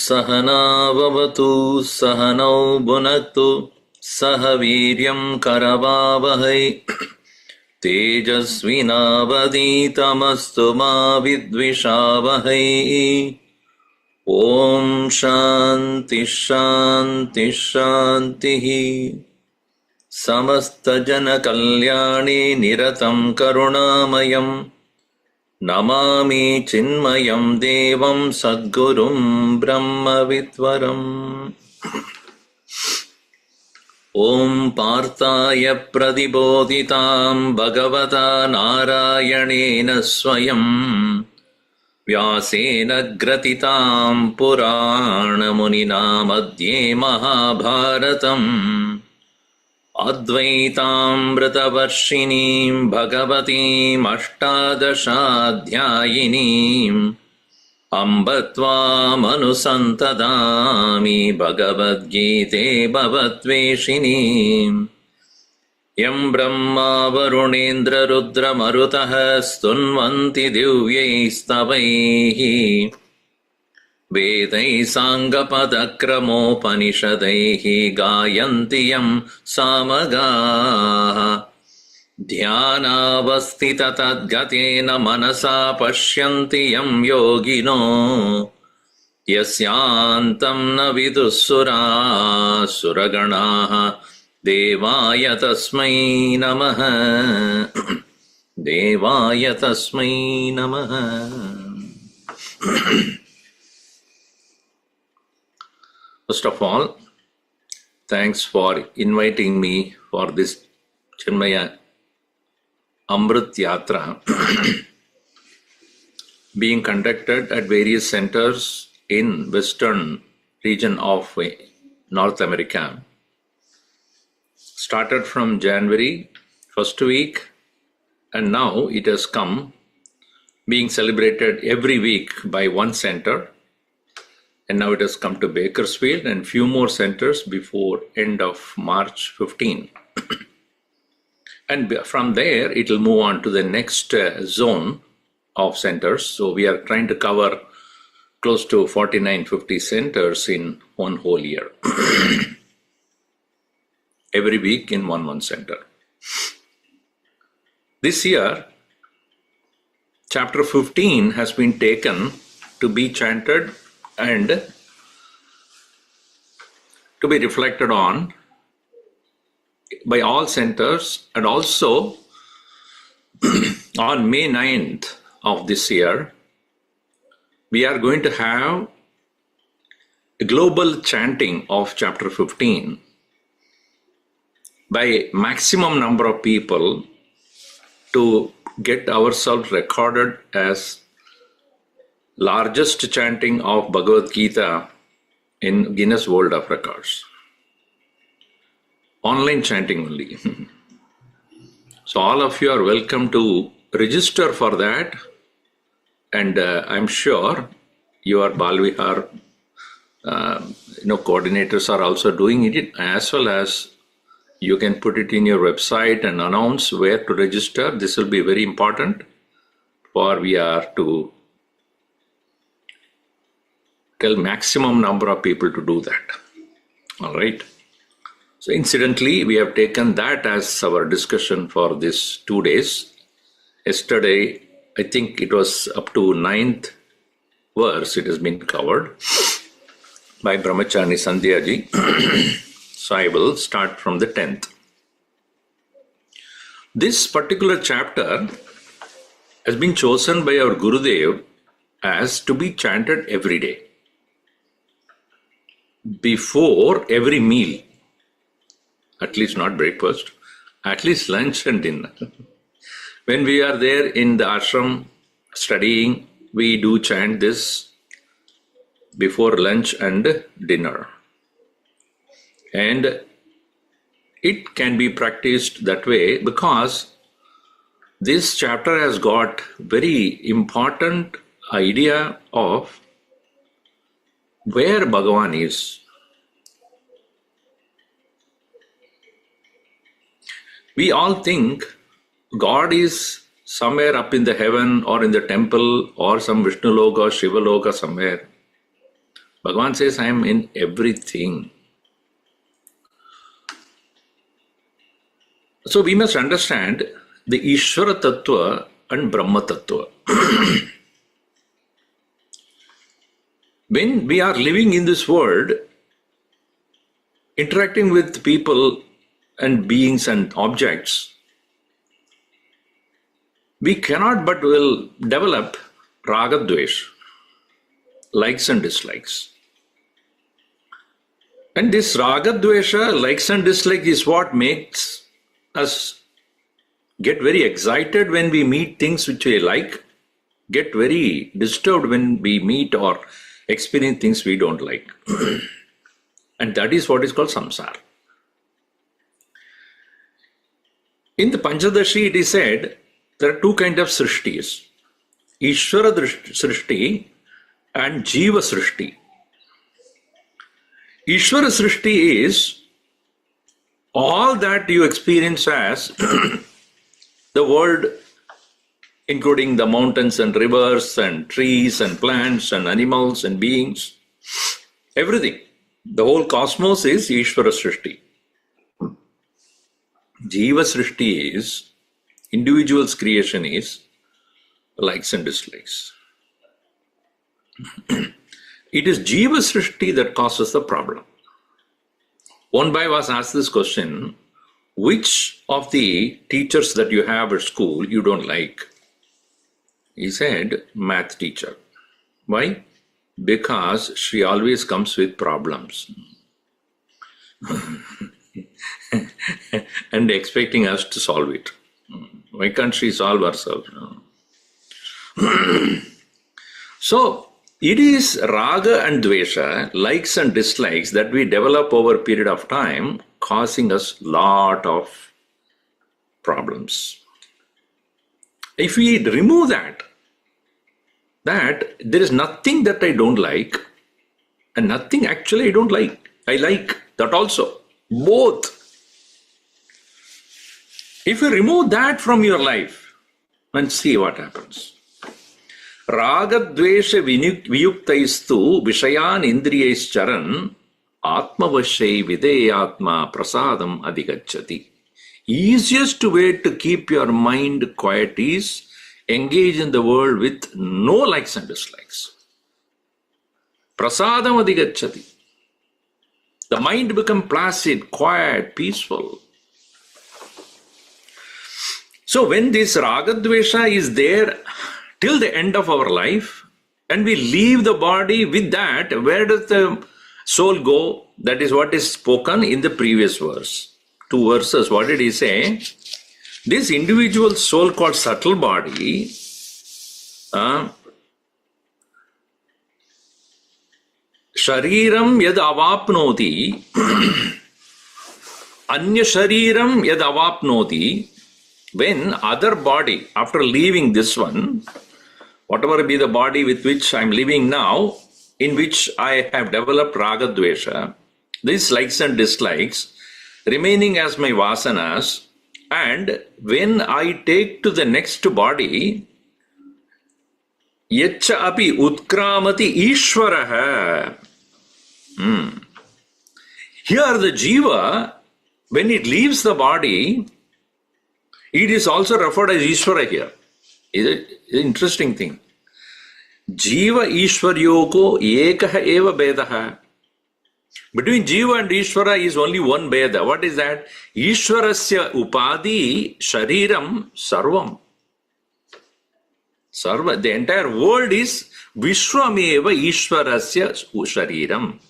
सहना भवतु सहनौ भुनक्तु सह वीर्यं करवावहै तेजस्विनावधीतमस्तु मा विद्विषावहै। ॐ शान्ति शान्ति शान्तिः। समस्तजनकल्याणे निरतं करुणामयम् नमामि चिन्मयं देवं सद्गुरुं ब्रह्मविद्वरम्। ॐ पार्थाय प्रतिबोधितां भगवता नारायणेन स्वयं व्यासेन ग्रथितां पुराणमुनिना मध्ये महाभारतम् अद्वैतामृतवर्षिणीं भगवतीम् अष्टादशाध्यायिनीम् अम्ब त्वामनुसन्तदामि भगवद्गीते भवद्वेषिणीम्। यं ब्रह्मा वरुणेन्द्ररुद्रमरुतः स्तुन्वन्ति दिव्यैस्तवैः वेदैः साङ्गपदक्रमोपनिषदैः गायन्ति यं सामगाः। ध्यानावस्थिततद्गतेन मनसा पश्यन्ति यं योगिनो यस्यान्तं न विदुःसुरासुरगणाः। देवाय तस्मै नमः देवाय तस्मै नमः। First of all, thanks for inviting me for this Chinmaya Amrit Yatra being conducted at various centers in western region of North America. Started from January first week and now it has come being celebrated every week by one center. And now it has come to Bakersfield and few more centers before end of March 15. And from there, it will move on to the next zone of centers. So we are trying to cover close to 49-50 centers in one whole year. Every week in one center. This year, chapter 15 has been taken to be chanted and to be reflected on by all centers, and also on May 9th of this year, we are going to have a global chanting of chapter 15 by maximum number of people to get ourselves recorded as largest chanting of Bhagavad Gita in Guinness World of Records. Online chanting only. So all of you are welcome to register for that, and I'm sure your Balvihar coordinators are also doing it, as well as you can put it in your website and announce where to register. This will be very important, for we are to tell maximum number of people to do that. All right. So incidentally, we have taken that as our discussion for this 2 days. Yesterday, I think it was up to 9th verse, it has been covered by Brahmachari Sandhya ji. So I will start from the 10th. This particular chapter has been chosen by our Gurudev as to be chanted every day, before every meal, at least not breakfast, at least lunch and dinner. When we are there in the ashram studying, we do chant this before lunch and dinner. And it can be practiced that way because this chapter has got very important idea of where Bhagavan is. We all think God is somewhere up in the heaven or in the temple or some Vishnu Loka or Shiva Loka somewhere. Bhagavan says, I am in everything. So we must understand the Ishvara Tattva and Brahma Tattva. When we are living in this world, interacting with people and beings and objects, we cannot but will develop raga dvesh, likes and dislikes. And this raga dvesha, likes and dislikes, is what makes us get very excited when we meet things which we like, get very disturbed when we meet or experience things we don't like. And that is what is called samsara. In the Panchadashi it is said there are two kinds of srishtis, Ishvara srishti and Jiva srishti. Ishvara srishti is all that you experience as the world, including the mountains and rivers and trees and plants and animals and beings, everything. The whole cosmos is Ishvara Srishti. Jiva Srishti is, individual's creation is likes and dislikes. It is Jiva Srishti that causes the problem. One boy was asked this question, which of the teachers that you have at school you don't like? He said, math teacher. Why? Because she always comes with problems. And expecting us to solve it. Why can't she solve herself? So, it is raga and dvesha, likes and dislikes, that we develop over a period of time, causing us lot of problems. If we remove that there is nothing that I don't like and nothing actually I don't like. I like that also. Both. If you remove that from your life and see what happens. Raga dvesha viyuktaistu vishayan indriyais charan atmavashai videyatma prasadam adhigacchati. Easiest way to keep your mind quiet is engage in the world with no likes and dislikes. Prasadam adhigacchati. The mind becomes placid, quiet, peaceful. So when this raga dvesha is there till the end of our life, and we leave the body with that, where does the soul go? That is what is spoken in the previous verse. 2 verses, what did he say? This individual soul called subtle body, shariram yad avapnoti, anya shariram yad avapnoti, when other body, after leaving this one, whatever be the body with which I am living now, in which I have developed raga dvesha, these likes and dislikes, remaining as my vasanas, and when I take to the next body, yacha api utkramati ishvaraha. Here the jiva, when it leaves the body, it is also referred as Ishvara here. It's an interesting thing. Jiva Ishwaryoko ekaha eva bedaha. Between Jiva and Ishvara is only one Beda. What is that? Ishvarasya upadi shariram sarvam. Sarva, the entire world is Vishwameva Ishvarasya shariram.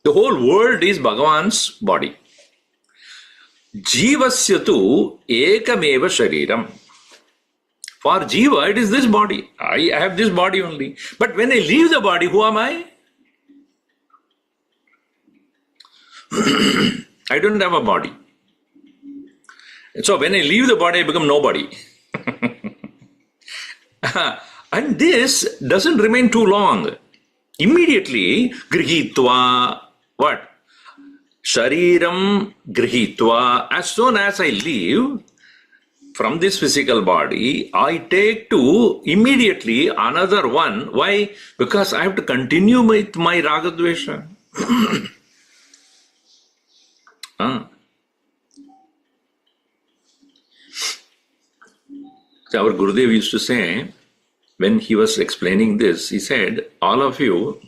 The whole world is Bhagavan's body. Jivasya tu ekameva shariram. For Jiva, it is this body. I have this body only. But when I leave the body, who am I? I don't have a body. So when I leave the body, I become nobody. And this doesn't remain too long. Immediately, grihitva, what? Shariram grihitva. As soon as I leave from this physical body, I take to immediately another one. Why? Because I have to continue with my ragadvesha. So our Gurudev used to say, when he was explaining this, he said, all of you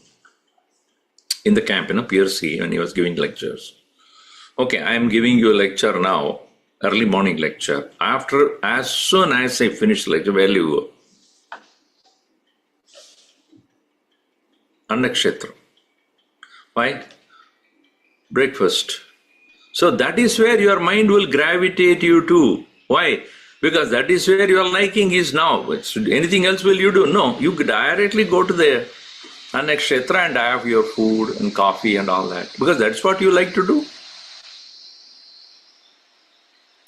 in the camp, PRC, when he was giving lectures. Okay, I am giving you a lecture now, early morning lecture. As soon as I finish the lecture, where will you go? Annakshetra. Why? Breakfast. So that is where your mind will gravitate you to. Why? Because that is where your liking is now. Anything else will you do? No, you directly go to the Annakshetra and have your food and coffee and all that. Because that's what you like to do.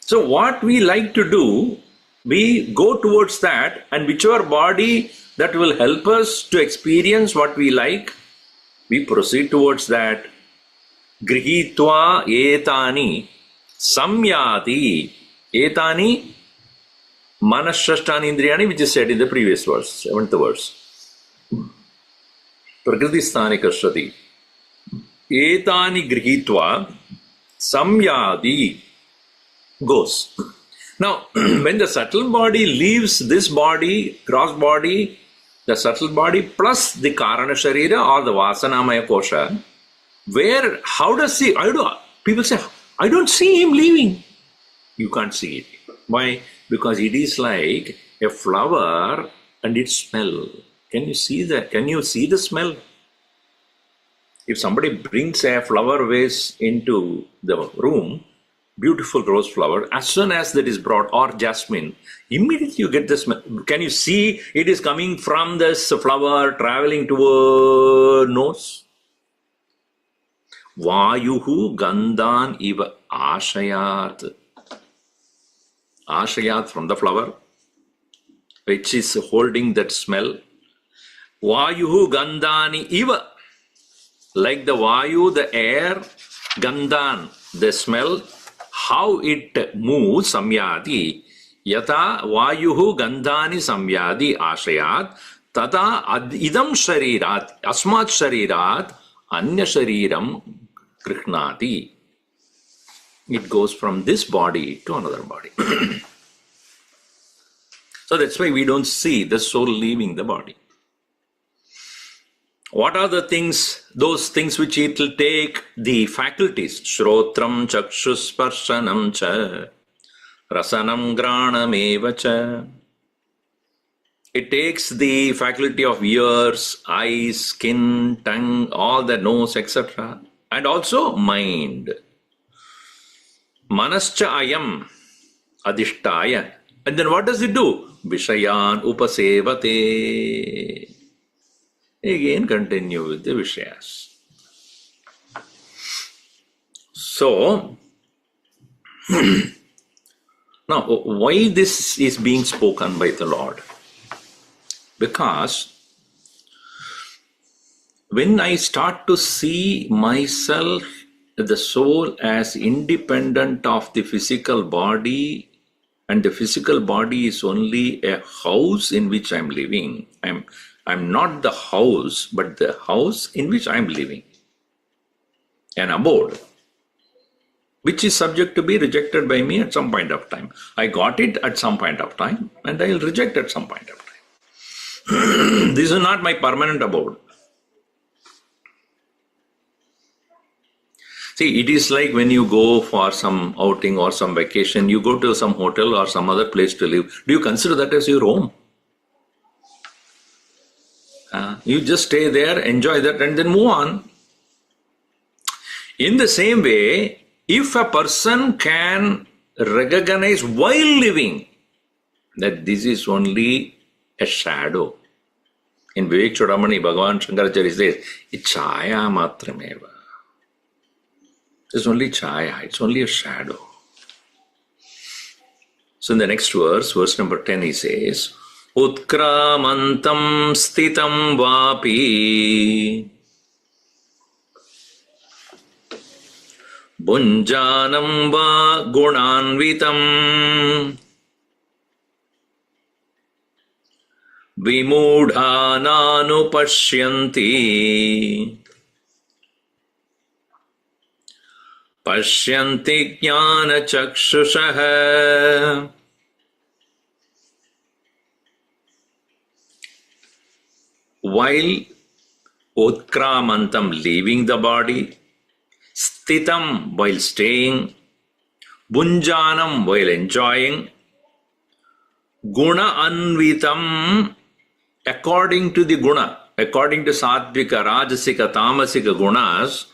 So what we like to do, we go towards that, and whichever body that will help us to experience what we like, we proceed towards that. Grihitva etani samyati. Etani manashashtani indriyani, which is said in the previous verse, 7th verse. Prakriti sthani kashrati. Etani grihitva samyati. Goes. Now, when the subtle body leaves this body, gross body, the subtle body plus the Karana Sharira or the Vasanamaya Kosha, how does he, people say, I don't see him leaving. You can't see it. Why? Because it is like a flower and its smell. Can you see that? Can you see the smell? If somebody brings a flower vase into the room, beautiful rose flower, as soon as that is brought, or jasmine, immediately you get the smell. Can you see it is coming from this flower traveling to a nose? Vayuhu gandhan iva ashayat. Ashayat from the flower, which is holding that smell. Vayuhu gandhani iva. Like the vayu, the air, gandhan, the smell, how it moves, samyadi, yata vayuhu gandhani samyadi ashayat, tata idam sharirat, asmat sharirat, anya shariram krishnati. It goes from this body to another body. So that's why we don't see the soul leaving the body. What are the things, those things which it will take the faculties? Shrotram chakshus sparshanam cha rasanam granam eva cha. It takes the faculty of ears, eyes, skin, tongue, all the nose, etc. And also mind. Manascha ayam adhishtaya. And then what does it do? Vishayan upasevate. Again, continue with the Vishayas. So, now, why this is being spoken by the Lord? Because when I start to see myself, the soul, as independent of the physical body, and the physical body is only a house in which I'm living, I'm not the house, but the house in which I'm living. An abode, which is subject to be rejected by me at some point of time. I got it at some point of time, and I'll reject at some point of time. This is not my permanent abode. See, it is like when you go for some outing or some vacation, you go to some hotel or some other place to live. Do you consider that as your home? You just stay there, enjoy that, and then move on. In the same way, if a person can recognize while living that this is only a shadow. In Vivek Chodamani, Bhagavan Shankaracharya says, Chaya matrameva. It's only chaya, it's only a shadow. So in the next verse, verse number 10, he says, Utkramantam sthitam vapi Bunjanam va gunanvitam Vimudhananu pashyanti jnana chakshushaha. While utkramantam, leaving the body, sthitam, while staying, bunjanam, while enjoying, guna anvitam, according to the guna, according to sattvika, rajasika, tamasika gunas.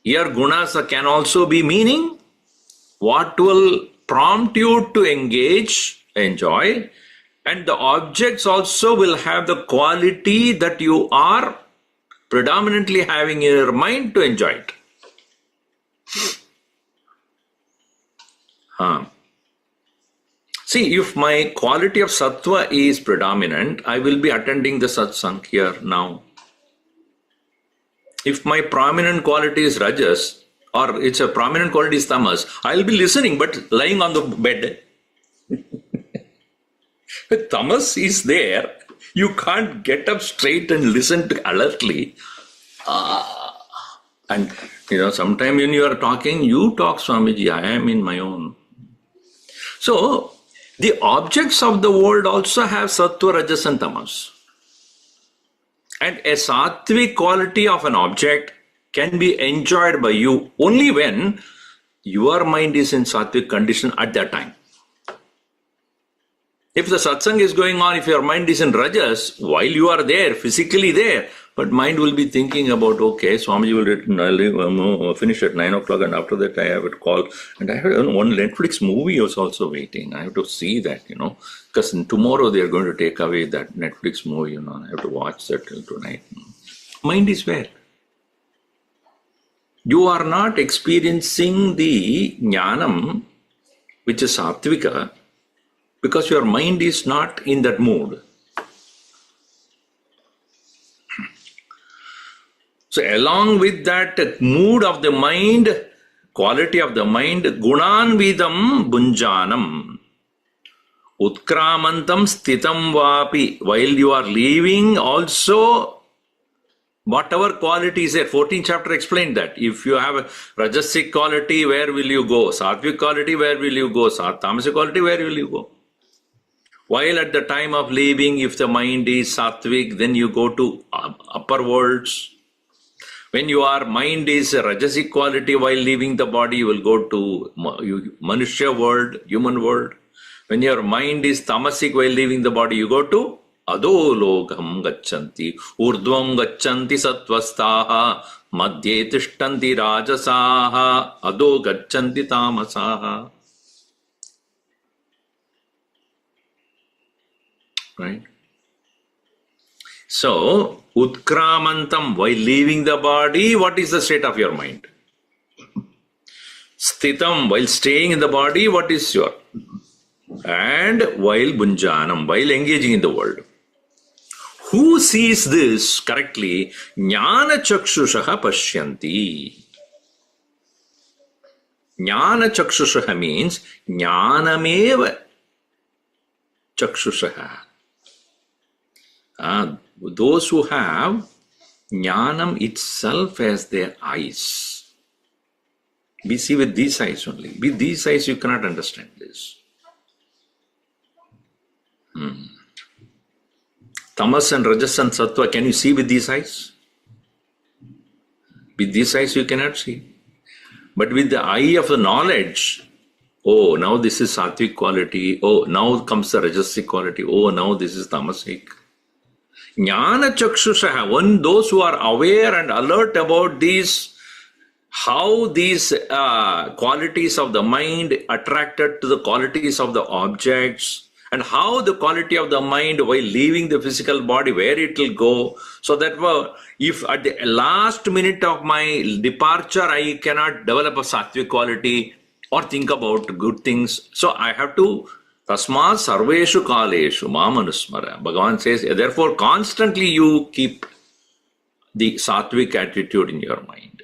Here gunas can also be meaning what will prompt you to engage, enjoy, and the objects also will have the quality that you are predominantly having in your mind to enjoy it. See, if my quality of sattva is predominant, I will be attending the satsang here now. If my prominent quality is rajas, or it's a prominent quality is tamas, I'll be listening but lying on the bed. If tamas is there, you can't get up straight and listen to alertly. And sometime when you are talking, you talk, Swamiji, I am in my own. So, the objects of the world also have sattva, rajas and tamas. And a sattvic quality of an object can be enjoyed by you only when your mind is in sattvic condition at that time. If the satsang is going on, if your mind is in rajas, while you are there, physically there, but mind will be thinking about, okay, Swamiji will finish at 9 o'clock and after that I have a call. And I have one Netflix movie was also waiting. I have to see that, because tomorrow they are going to take away that Netflix movie, I have to watch that till tonight. Mind is where? You are not experiencing the jnanam, which is sattvika, because your mind is not in that mood. So along with that mood of the mind, quality of the mind, gunanvidam bunjanam, utkramantam sthitam vapi, while you are leaving also, whatever quality is there, 14th chapter explained that. If you have a rajasic quality, where will you go? Sattvic quality, where will you go? Tamasic quality, where will you go? While at the time of leaving, if the mind is sattvic, then you go to upper worlds. When your mind is a rajasic quality, while leaving the body, you will go to Manushya world, human world. When your mind is tamasic, while leaving the body, you go to Adologam gacchanti, Urdvam gacchanti sattvastaha, Madhye tishtanti rajasaha, Ado gacchanti tamasaha. Right? So, utkramantam, while leaving the body, what is the state of your mind? Sthitam, while staying in the body, what is your? And while bunjanam, while engaging in the world. Who sees this correctly? Jnana chakshushaha pashyanti. Jnana chakshushaha means jnanameva chakshushaha. Those who have jnanam itself as their eyes. We see with these eyes only. With these eyes you cannot understand this. Tamas and rajas and sattva, can you see with these eyes? With this eyes you cannot see. But with the eye of the knowledge, oh, now this is sattvic quality. Oh, now comes the rajasic quality. Oh, now this is tamasic. Jnana chakshusha, when those who are aware and alert about these, how these qualities of the mind attracted to the qualities of the objects, and how the quality of the mind while leaving the physical body, where it will go, so that if at the last minute of my departure I cannot develop a sattvic quality or think about good things, so I have to tasma sarveshu kaleshu mamanusmara. Bhagavan says, therefore constantly you keep the sattvic attitude in your mind.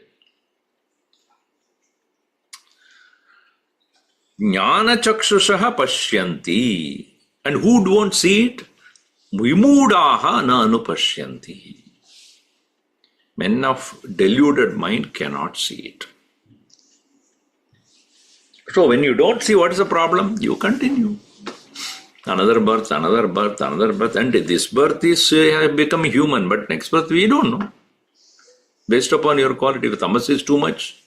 Jnana chakshushaha pashyanti. And who don't see it? Vimudaha na anupashyanti. Men of deluded mind cannot see it. So when you don't see, what is the problem? You continue. Another birth, another birth, another birth. And this birth is become human, but next birth we don't know. Based upon your quality, if tamas is too much,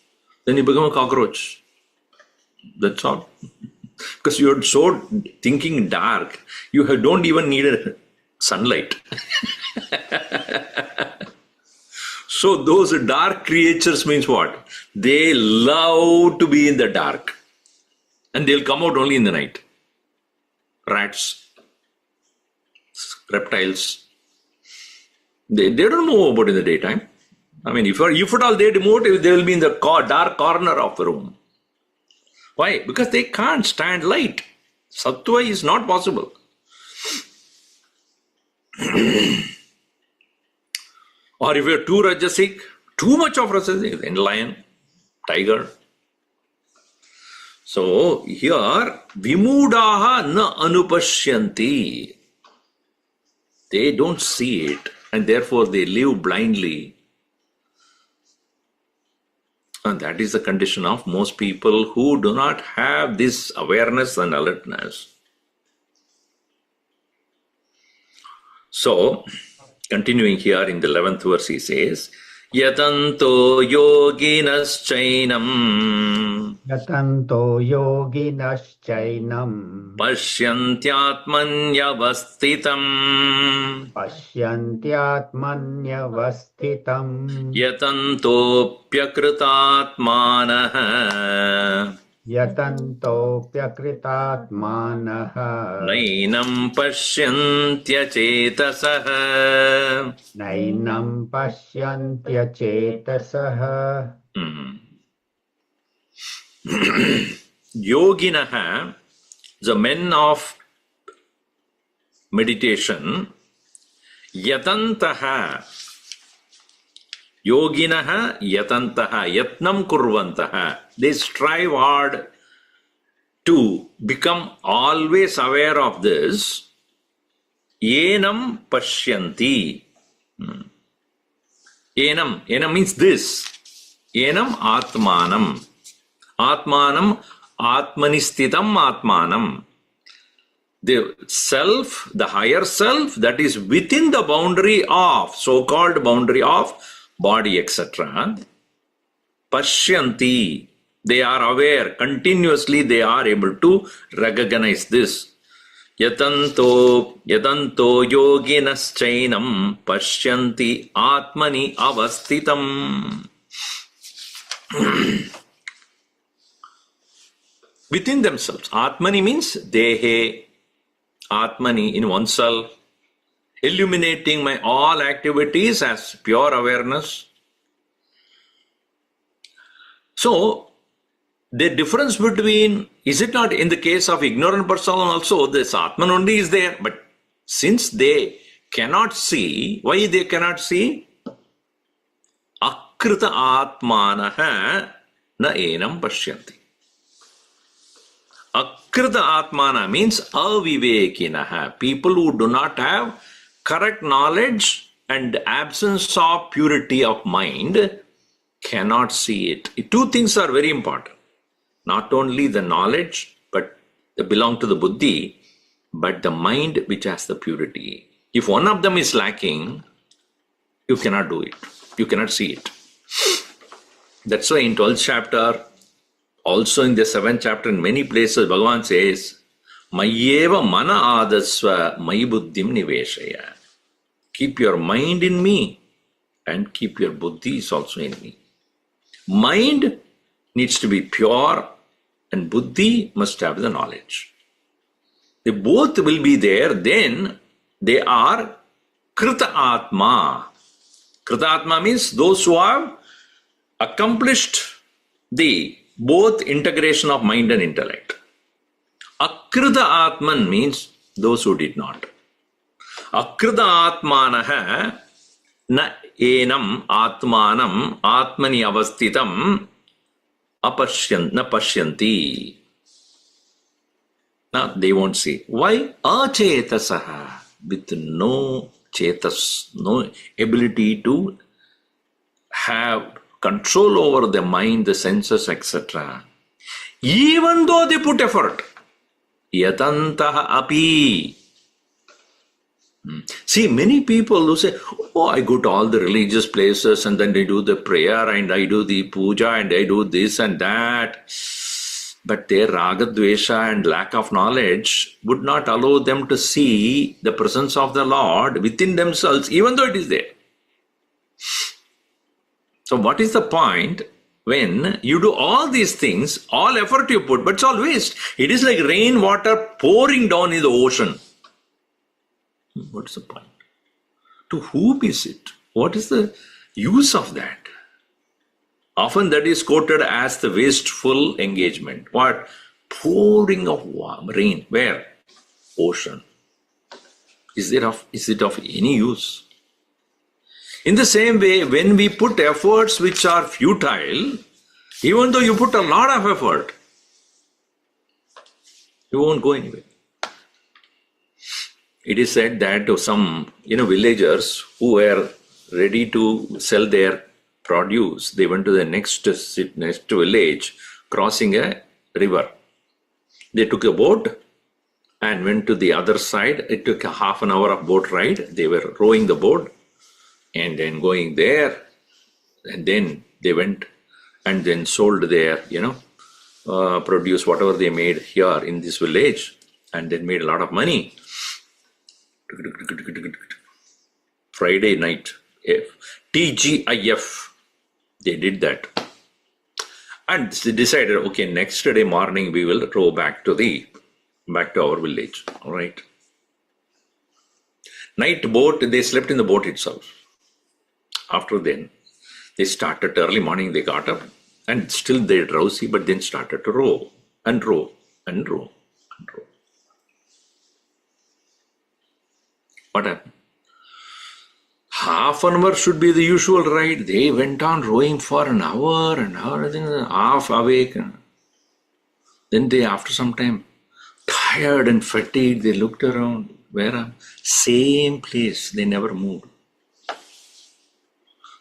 then you become a cockroach. That's all. Because you're so thinking dark, you don't even need a sunlight. So those dark creatures means what? They love to be in the dark. And they'll come out only in the night. Rats, reptiles. They don't move about in the daytime. I mean, if at all they remote, they will be in the dark corner of the room. Why? Because they can't stand light. Sattva is not possible. Or if you're too rajasic, too much of rajasic, then lion, tiger. So here, vimudaha na anupashyanti. They don't see it, and therefore they live blindly. And that is the condition of most people who do not have this awareness and alertness. So, continuing here in the 11th verse, he says, Yatanto yoginaschainam Pashyantyatmanyavasthitam Yatantopyakritatmanah Nainam Nainam Pashyantyachetasaha. Yoginaha, the men of meditation, yatantaha, yoginaha yatantaha, yatnam kurvantaha, they strive hard to become always aware of this. Enam pashyanti. Enam means this. Enam atmanam. Atmanam, atmanistitam atmanam. The self, the higher self that is within the boundary of, so-called boundary of body, etc. Pashyanti. They are aware, continuously they are able to recognize this. Yatanto yoginaschainam pashyanti atmani avasthitam. Within themselves. Atmani means dehe, atmani in oneself, illuminating my all activities as pure awareness. So, the difference between, is it not in the case of ignorant person also, this Atman only is there, but since they cannot see, why they cannot see? Akrita atmanaha na enam pashyanti. Akrita atmana means avivekinaha, people who do not have correct knowledge and absence of purity of mind cannot see it. Two things are very important. Not only the knowledge, but they belong to the buddhi, but the mind which has the purity. If one of them is lacking, you cannot do it. You cannot see it. That's why in 12th chapter, also in the 7th chapter, in many places, Bhagavan says, Mayyeva mana adasva mayi buddhim niveshaya. Keep your mind in me and keep your buddhi is also in me. Mind needs to be pure and buddhi must have the knowledge. They both will be there, then they are krita atma. Krita atma means those who have accomplished the both integration of mind and intellect. Akrita atman means those who did not. Akrita atmanaha na enam atmanam atmani avastitam na pashyanti. Now they won't see. Why? Achetasaha. With no chetas, no ability to have control over the mind, the senses, etc. Even though they put effort. Yatantaha api. See, many people who say, oh, I go to all the religious places and then I do the prayer and I do the puja and I do this and that. But their raga, dvesha and lack of knowledge would not allow them to see the presence of the Lord within themselves, even though it is there. So what is the point when you do all these things, all effort you put, but it's all waste. It is like rainwater pouring down in the ocean. What's the point? To whom is it? What is the use of that? Often that is quoted as the wasteful engagement. What? Pouring of rain. Where? Ocean. Is it of any use? In the same way, when we put efforts which are futile, even though you put a lot of effort, you won't go anywhere. It is said that some villagers who were ready to sell their produce, they went to the next village, crossing a river. They took a boat and went to the other side. It took a half an hour of boat ride. They were rowing the boat and then going there, and then they went and then sold their produce, whatever they made here in this village, and then made a lot of money. Friday night, TGIF, they did that. And they decided, okay, next day morning we will row back to our village. All right. Night boat, they slept in the boat itself. After then, they started early morning, they got up and still they're drowsy, but then started to row and row and row and row. What happened? Half an hour should be the usual ride. They went on rowing for an hour, then half awake. Then they, after some time, tired and fatigued, they looked around. Where? Same place. They never moved.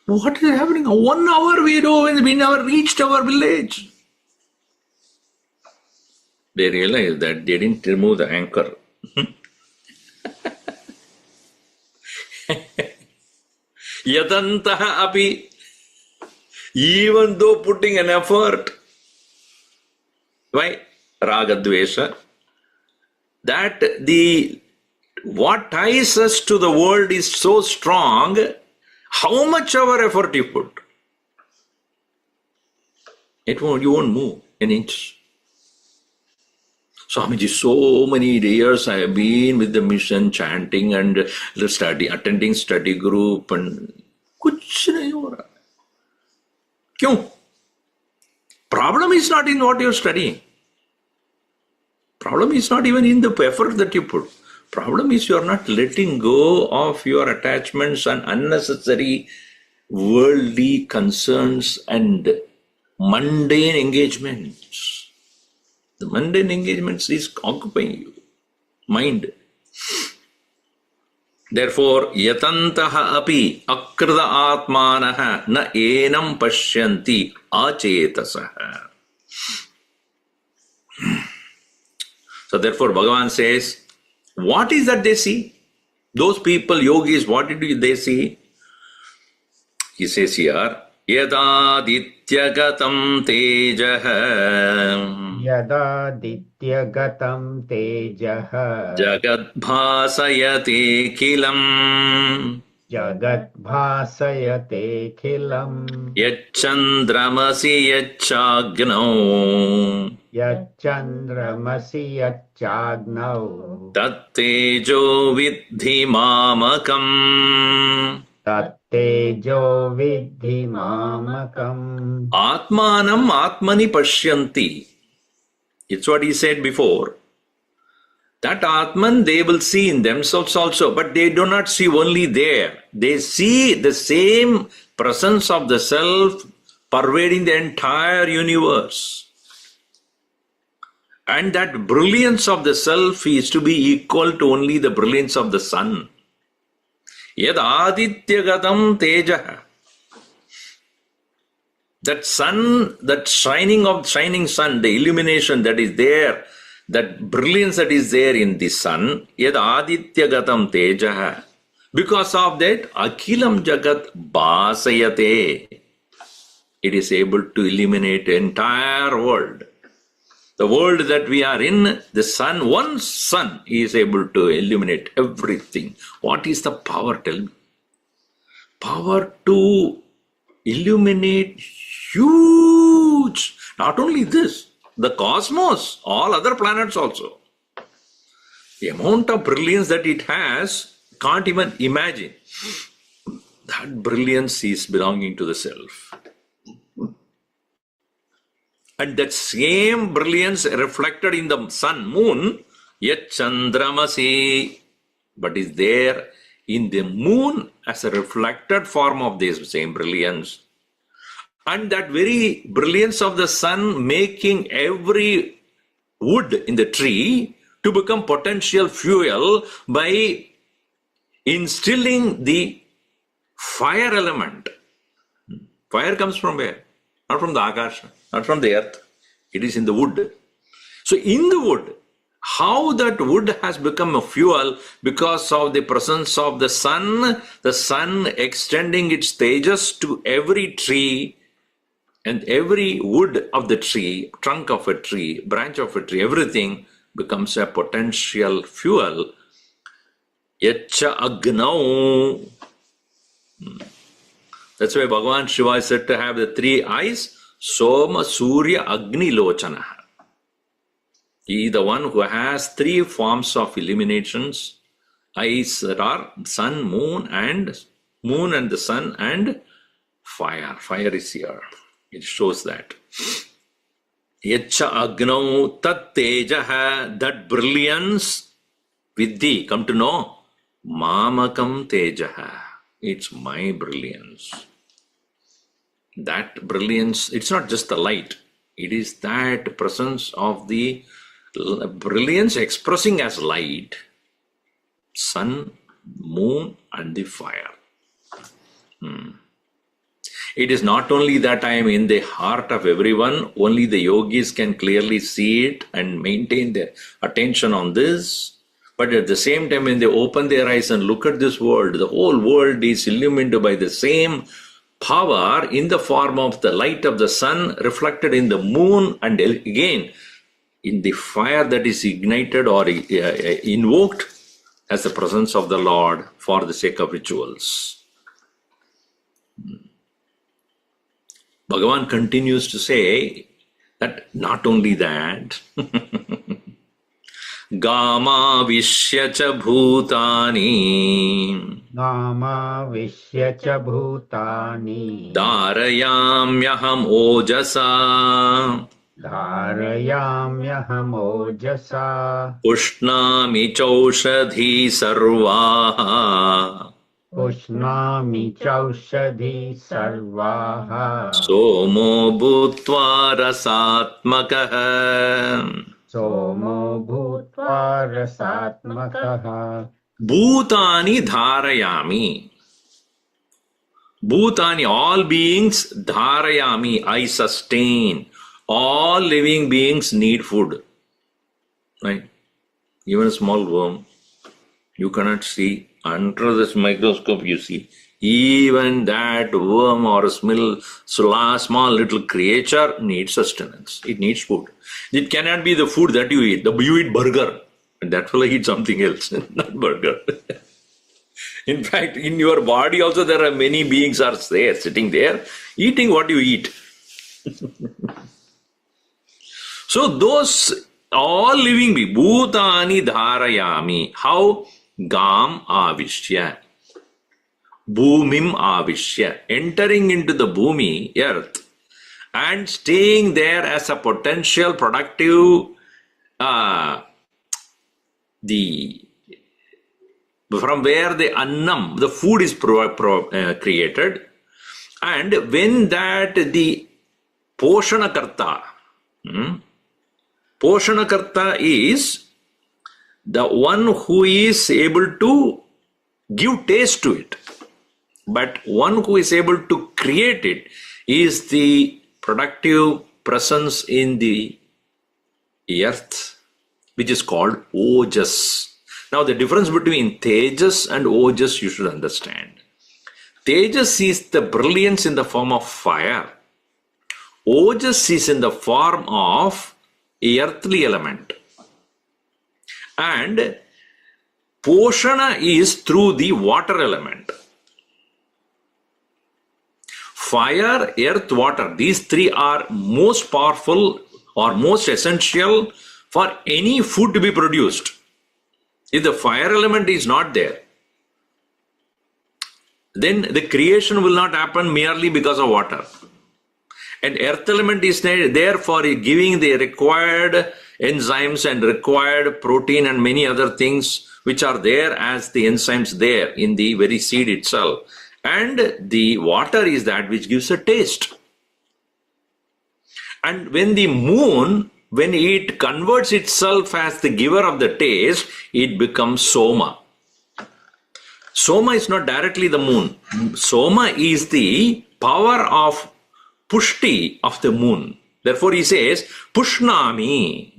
What is happening? 1 hour we rowed and we never reached our village. They realized that they didn't remove the anchor. Yatantaha api, even though putting an effort. Why? Raga dvesha. That what ties us to the world is so strong, how much our effort you put, you won't move an inch. Swamiji, so many years I have been with the mission, chanting and attending study group, and kuch nahi ho raha. Kyun? Problem is not in what you are studying. Problem is not even in the effort that you put. Problem is you are not letting go of your attachments and unnecessary worldly concerns and mundane engagements. The mundane engagements is occupying you, mind. Therefore, yatantaha api akrita atmanaha na enam pashyanti achetasaha. So therefore, Bhagavan says, what is that they see? Those people, yogis, what did they see? He says here, Yadadityagatam tejaha Yadadityagatam tejaha Jagadbhasayate kilam Jagadbhasayate khilam Yachandramasi yachagno Yachandramasi yachagnav Tattejo vidhi mamakam Tattejo vidhi mamakam Atmanam atmani pashyanti. It's what he said before. That Atman they will see in themselves also, but they do not see only there. They see the same presence of the self pervading the entire universe. And that brilliance of the self is to be equal to only the brilliance of the sun. Yad adityagatam tejaha. That sun, that shining sun, the illumination that is there, that brilliance that is there in the sun, yad adityagatam tejaha. Because of that, akhilam jagat bhasayate. It is able to illuminate the entire world. The world that we are in, the sun, one sun is able to illuminate everything. What is the power? Tell me. Power to illuminate huge, not only this, the cosmos, all other planets also. The amount of brilliance that it has, can't even imagine. That brilliance is belonging to the self. And that same brilliance reflected in the sun, moon, yet chandramasi, but is there in the moon as a reflected form of this same brilliance. And that very brilliance of the sun making every wood in the tree to become potential fuel by instilling the fire element. Fire comes from where? Not from the akasha, not from the earth. It is in the wood. So in the wood, how that wood has become a fuel because of the presence of the sun extending its tejas to every tree and every wood of the tree, trunk of a tree, branch of a tree, everything becomes a potential fuel. Yacha agnau. That's why Bhagavan Shiva is said to have the three eyes, Soma, Surya, Agni, Lochana. He is the one who has three forms of illuminations, eyes that are sun, moon and the sun and fire. Fire is here. It shows that. Yacha agnau tat tejaha, that brilliance, vidhi, come to know, mamakam tejaha, it's my brilliance. That brilliance, it's not just the light, it is that presence of the brilliance expressing as light, sun, moon and the fire. It is not only that I am in the heart of everyone, only the yogis can clearly see it and maintain their attention on this. But at the same time, when they open their eyes and look at this world, the whole world is illuminated by the same power in the form of the light of the sun reflected in the moon and again in the fire that is ignited or invoked as the presence of the Lord for the sake of rituals. Bhagavan continues to say that not only that, Gama Vishya cha Bhutani Nama Vishya Bhutani Dharayamyaham Ojasa Dharayamyaham Ojasa Ushnami Chaushadhi Sarvaha Ushnami Chaushadhi Sarvaha Somo Bhutva Rasatmakaha Somo Bhutva Rasatmakaha Bhutani Dharayami. Bhutani, all beings, Dharayami, I sustain. All living beings need food. Right? Even a small worm, you cannot see. Under this microscope, you see. Even that worm or small little creature needs sustenance. It needs food. It cannot be the food that you eat. You eat burger. And that will eat something else, not burger. In fact, in your body also there are many beings are there, sitting there, eating what you eat. So those all living beings, bhutani dharayami, how? Gam avishya, bhumim avishya, entering into the bhumi, earth, and staying there as a potential productive, from where the annam, the food is created, and when that the Poshanakarta is the one who is able to give taste to it, but one who is able to create it is the productive presence in the earth, which is called Ojas. Now the difference between Tejas and Ojas you should understand. Tejas is the brilliance in the form of fire. Ojas is in the form of earthly element. And Poshana is through the water element. Fire, earth, water, these three are most powerful or most essential for any food to be produced. If the fire element is not there, then the creation will not happen merely because of water. And earth element is there for giving the required enzymes and required protein and many other things which are there as the enzymes there in the very seed itself. And the water is that which gives a taste. And when the moon, when it converts itself as the giver of the taste, it becomes Soma. Soma is not directly the moon. Soma is the power of Pushti of the moon. Therefore he says, Pushnami,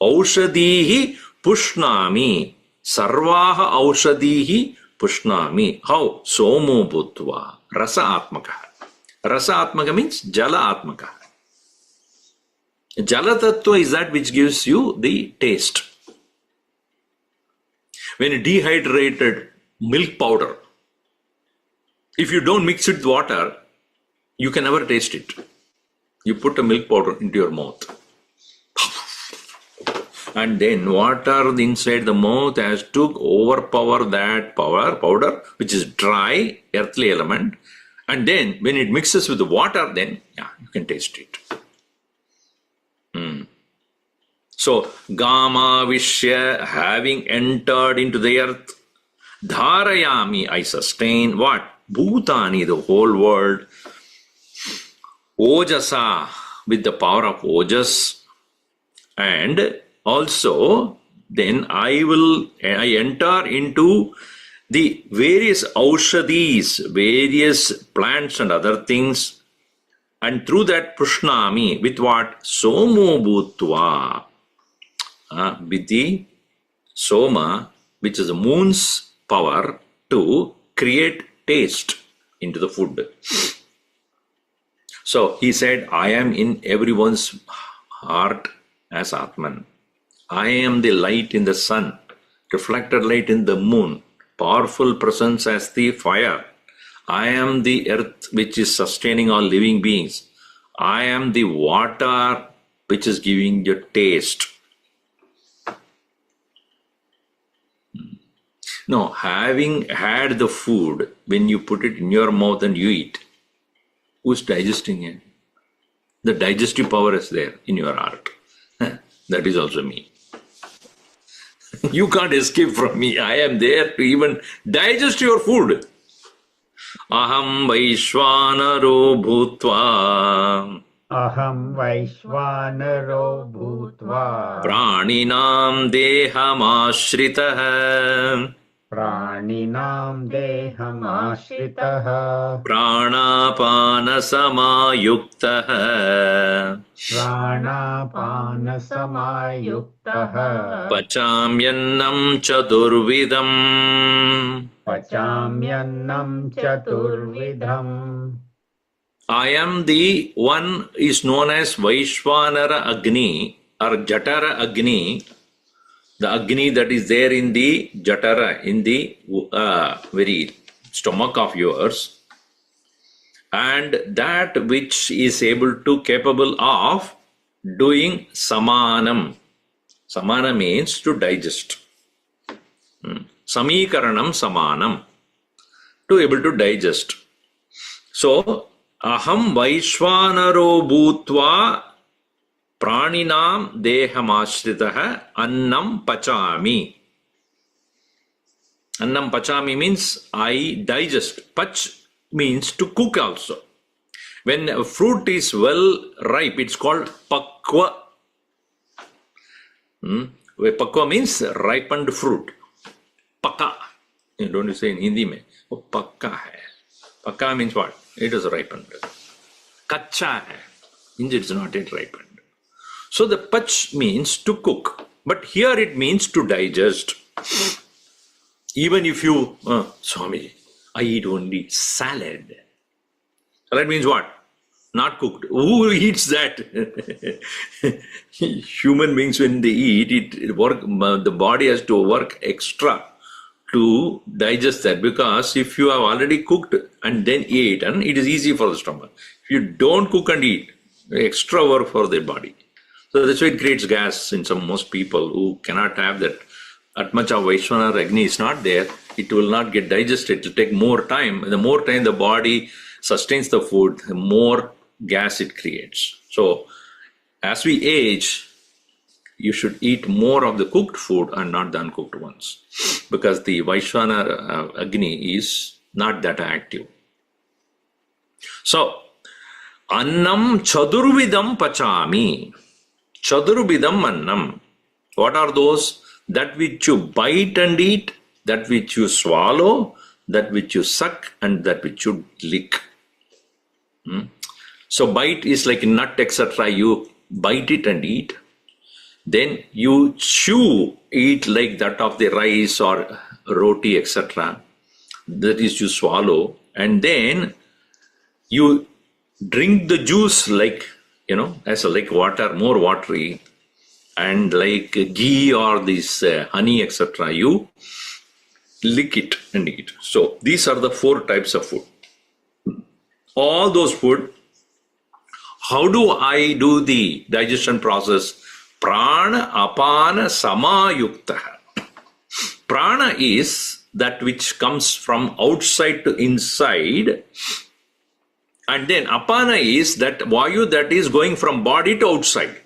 Aushadihi Pushnami, Sarvaha Aushadihi Pushnami. How? Somo Bhutva, Rasa Atmaka. Rasa Atmaka means Jala Atmaka. Jala Tattva is that which gives you the taste. When dehydrated milk powder, if you don't mix it with water, you can never taste it. You put a milk powder into your mouth. And then water inside the mouth has to overpower that powder, which is dry, earthly element. And then when it mixes with the water, then you can taste it. So, Gama Vishya, having entered into the earth, Dharayami, I sustain what? Bhutani, the whole world. Ojasa, with the power of Ojas. And also, then I enter into the various Aushadis, various plants and other things. And through that Pushnami, with what? Somo Bhutva. With the Soma, which is the moon's power to create taste into the food. So he said, I am in everyone's heart as Atman. I am the light in the sun, reflected light in the moon, powerful presence as the fire. I am the earth which is sustaining all living beings. I am the water which is giving you taste. No, having had the food, when you put it in your mouth and you eat, who's digesting it? The digestive power is there in your heart. That is also me. You can't escape from me. I am there to even digest your food. Aham Vaishvanaro Bhutva. Aham Vaishvanaro Bhutva. Praninam Dehamashritaha. Praninam Dehamashritaha. Pranapana Samayuktaha. Pranapana Samayuktaha. Pachamyannam Chadurvidam. Pachamyannam chaturvidham. I am the one is known as Vaishvanara Agni or Jatara Agni, the Agni that is there in the Jatara, in the very stomach of yours, and that which is capable of doing samanam. Samana means to digest. Samikaranam samanam, to able to digest. So, aham vaishvanaro bhutva praninam dehamashritaha annam pachami. Annam pachami means I digest. Pach means to cook also. When a fruit is well ripe, it's called pakwa. Pakwa means ripened fruit. Paka. Don't you say in Hindi mein? Oh, pakka hai. Pakka means what? It is ripened. Kacha hai. Means it is not yet ripened. So the pach means to cook. But here it means to digest. Even if you, Swami, I eat only salad. Salad means what? Not cooked. Who eats that? Human beings, when they eat, the body has to work extra to digest that, because if you have already cooked and then eaten, it is easy for the stomach. If you don't cook and eat, extra work for the body. So that's why it creates gas in most people who cannot have that much of Vaishvanara Agni is not there. It will not get digested. It will take more time. The more time the body sustains the food, the more gas it creates. So as we age, you should eat more of the cooked food and not the uncooked ones, because the Vaishvanara Agni is not that active. So, annam chadurvidam pachami. Chadurvidam annam. What are those? That which you bite and eat, that which you swallow, that which you suck, and that which you lick. So bite is like a nut, etc. You bite it and eat. Then you chew, eat like that of the rice or roti, etc. That is you swallow. And then you drink the juice like, as like water, more watery. And like ghee or this honey, etc. You lick it and eat. So these are the 4 types of food. All those food, how do I do the digestion process? Prana, apana, samayukta. Prana is that which comes from outside to inside. And then apana is that vayu that is going from body to outside.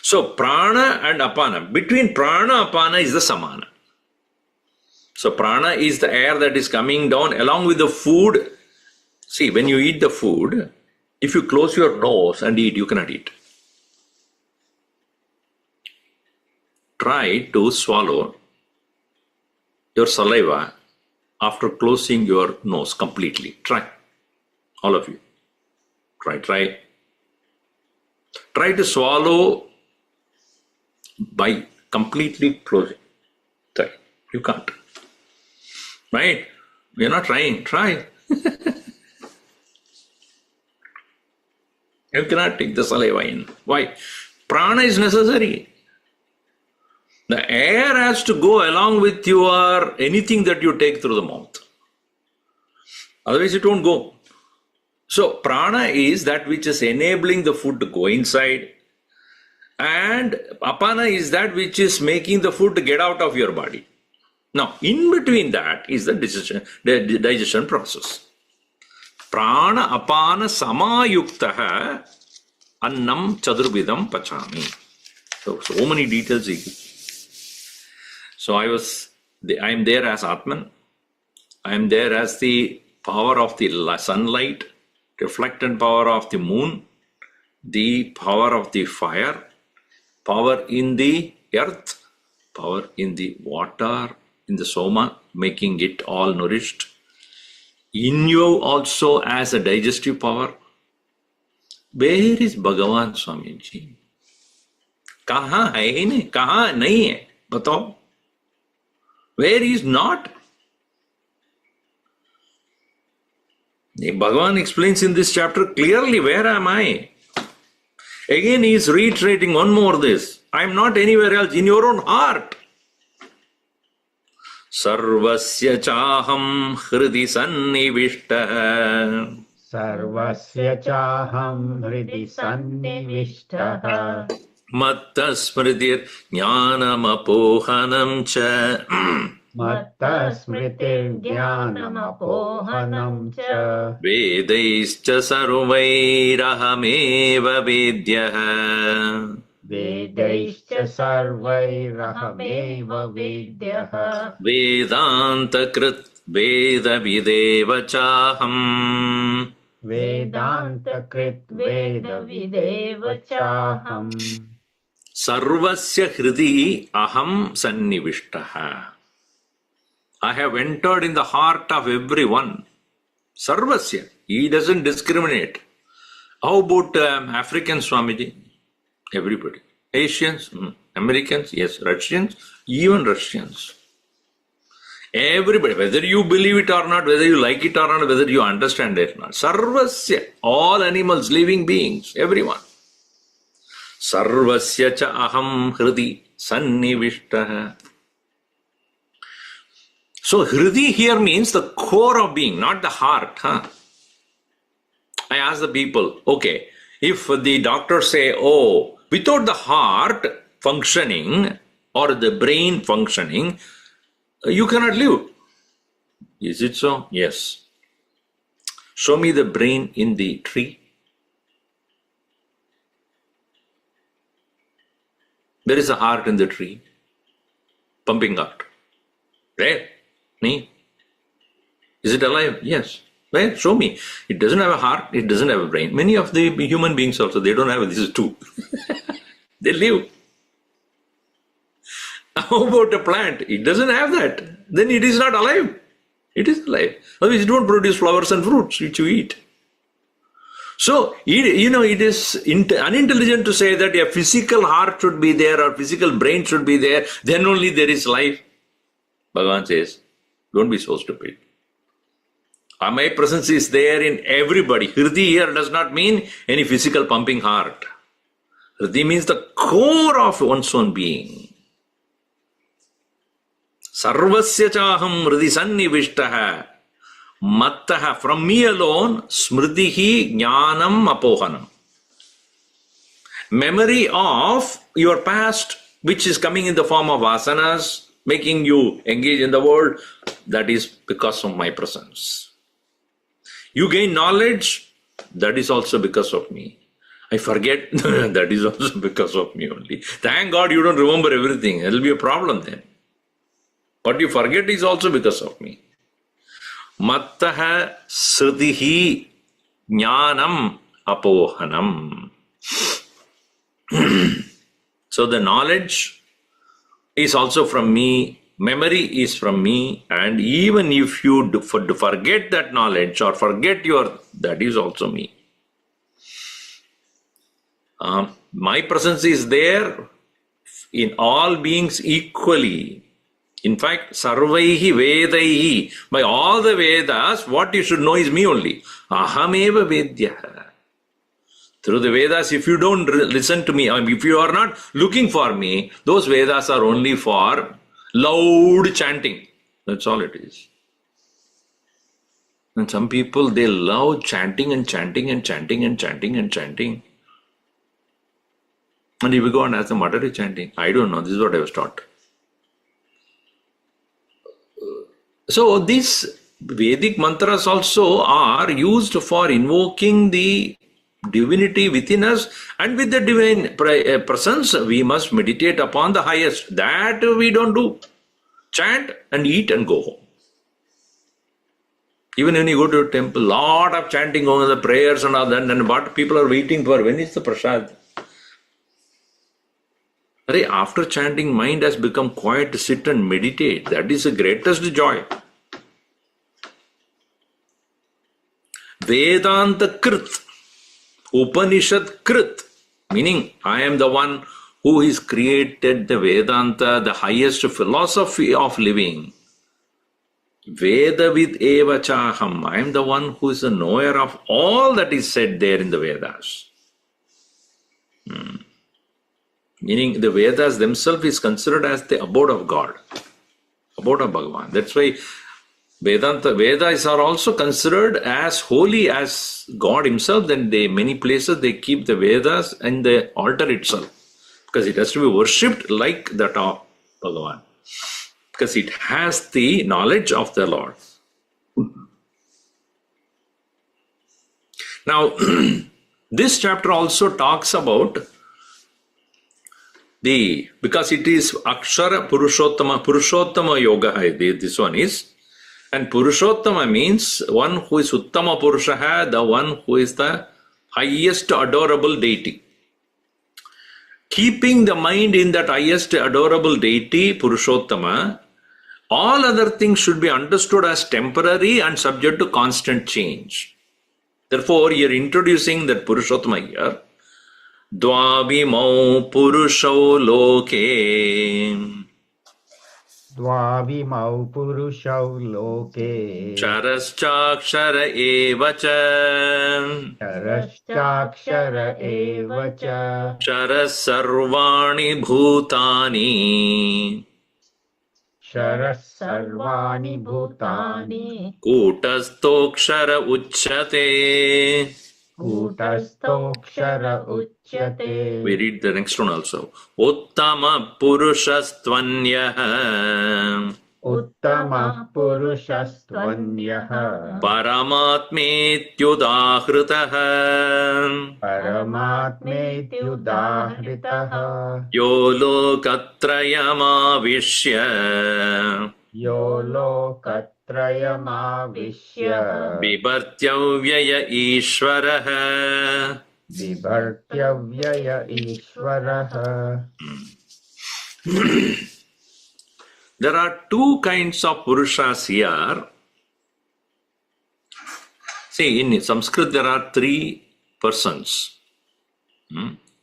So prana and apana, between prana and apana is the samana. So prana is the air that is coming down along with the food. See, when you eat the food, if you close your nose and eat, you cannot eat. Try to swallow your saliva after closing your nose completely. Try. All of you. Try. Try to swallow by completely closing. Try. You can't. Right? We are not trying. Try. You cannot take the saliva in. Why? Prana is necessary. The air has to go along with your anything that you take through the mouth. Otherwise it won't go. So prana is that which is enabling the food to go inside, and apana is that which is making the food to get out of your body. Now, in between that is the digestion process. Prana apana samayuktaha annam chadurvidam pachami. So many details. So I am there as Atman. I am there as the power of the sunlight, reflected power of the moon, the power of the fire, power in the earth, power in the water, in the soma, making it all nourished. In you also as a digestive power. Where is Bhagavan Swami ji? Kahan hai ne? Kahan nahi hai? Batao. Where he is not? Bhagavan explains in this chapter clearly, where am I? Again, he is reiterating one more this. I am not anywhere else, in your own heart. Sarvasya chaham hridi sannivishta. Sarvasya chaham hridi sannivishtaha. Matta smritir jnanam apohanam cha. Matta smritir jnanam apohanam cha. Vedaischa sarvairahameva vedyah. Vedaischa sarvairahameva vedyah. Vedanta krit veda videva chaham. Vedanta krit veda videva chaham. Sarvasya hridi aham sannivishtaha. I have entered in the heart of everyone. Sarvasya. He doesn't discriminate. How about Africans, Swamiji? Everybody. Asians, Americans, yes, Russians, even Russians. Everybody, whether you believe it or not, whether you like it or not, whether you understand it or not. Sarvasya. All animals, living beings, everyone. Sarvasya cha aham hridi sannivishtaha. So hridi here means the core of being, not the heart. I ask the people, okay, if the doctors say, oh, without the heart functioning or the brain functioning, you cannot live. Is it so? Yes. Show me the brain in the tree. There is a heart in the tree, pumping out. There. Me. Is it alive? Yes. Well, show me. It doesn't have a heart, it doesn't have a brain. Many of the human beings also, they don't have this too. They live. How about a plant? It doesn't have that. Then it is not alive. It is alive. Otherwise, it won't produce flowers and fruits which you eat. So, it is unintelligent to say that a physical heart should be there or physical brain should be there. Then only there is life. Bhagavan says, don't be so stupid. My presence is there in everybody. Hridi here does not mean any physical pumping heart. Hridi means the core of one's own being. Sarvasya chaham hridi sannivishtaha. Mattaha, from me alone, smritihi jnanam apohanam. Memory of your past, which is coming in the form of vasanas, making you engage in the world, that is because of my presence. You gain knowledge, that is also because of me. I forget, that is also because of me only. Thank God you don't remember everything. It will be a problem then. What you forget is also because of me. Mattaha sritihi jnanam apohanam. So the knowledge is also from me, memory is from me, and even if you forget that knowledge or forget that is also me. My presence is there in all beings equally. In fact, sarvaihi vedaihi, by all the Vedas, what you should know is me only. Ahameva vedyah. Through the Vedas, if you don't listen to me, if you are not looking for me, those Vedas are only for loud chanting. That's all it is. And some people, they love chanting and chanting and chanting and chanting and chanting. And if you go and ask them, what are you chanting? I don't know. This is what I was taught. So these Vedic mantras also are used for invoking the divinity within us, and with the divine presence we must meditate upon the highest. That we don't do. Chant and eat and go home. Even when you go to a temple, lot of chanting over the prayers and all that, and what people are waiting for, when is the prasad? After chanting, mind has become quiet to sit and meditate. That is the greatest joy. Vedanta krit, Upanishad krit, meaning I am the one who has created the Vedanta, the highest philosophy of living. Vedavid eva chaham. I am the one who is the knower of all that is said there in the Vedas. Meaning the Vedas themselves is considered as the abode of God, abode of Bhagavan. That's why Vedas are also considered as holy as God himself. Then many places they keep the Vedas and the altar itself, because it has to be worshipped like that of Bhagavan, because it has the knowledge of the Lord. Now, this chapter also talks about because it is Akshara Purushottama Yoga, this one is. And Purushottama means one who is Uttama Purushaha, the one who is the highest adorable deity. Keeping the mind in that highest adorable deity, Purushottama, all other things should be understood as temporary and subject to constant change. Therefore, you are introducing that Purushottama here. Dvavimau Purusho Loke. Dvavimau Purushau Loke. Charashchakshara evacha. Charashchakshara evacha. Charasarvani bhutani. Charasarvani bhutani. Kutastokshara uchyate. Kutastokshara uchyate. We read the next one also. Uttama purushastvanyah. Uttama purushastvanyaha. Paramatmetyudahritah. Paramatmetyudahritah. Yo lokatrayamavishya. Yo lokatrayamavishya. Bibartyavyaya Ishwarah. Vibhartyavyaya Ishwaraha. There are two kinds of Purushas here. See, in Sanskrit there are three persons.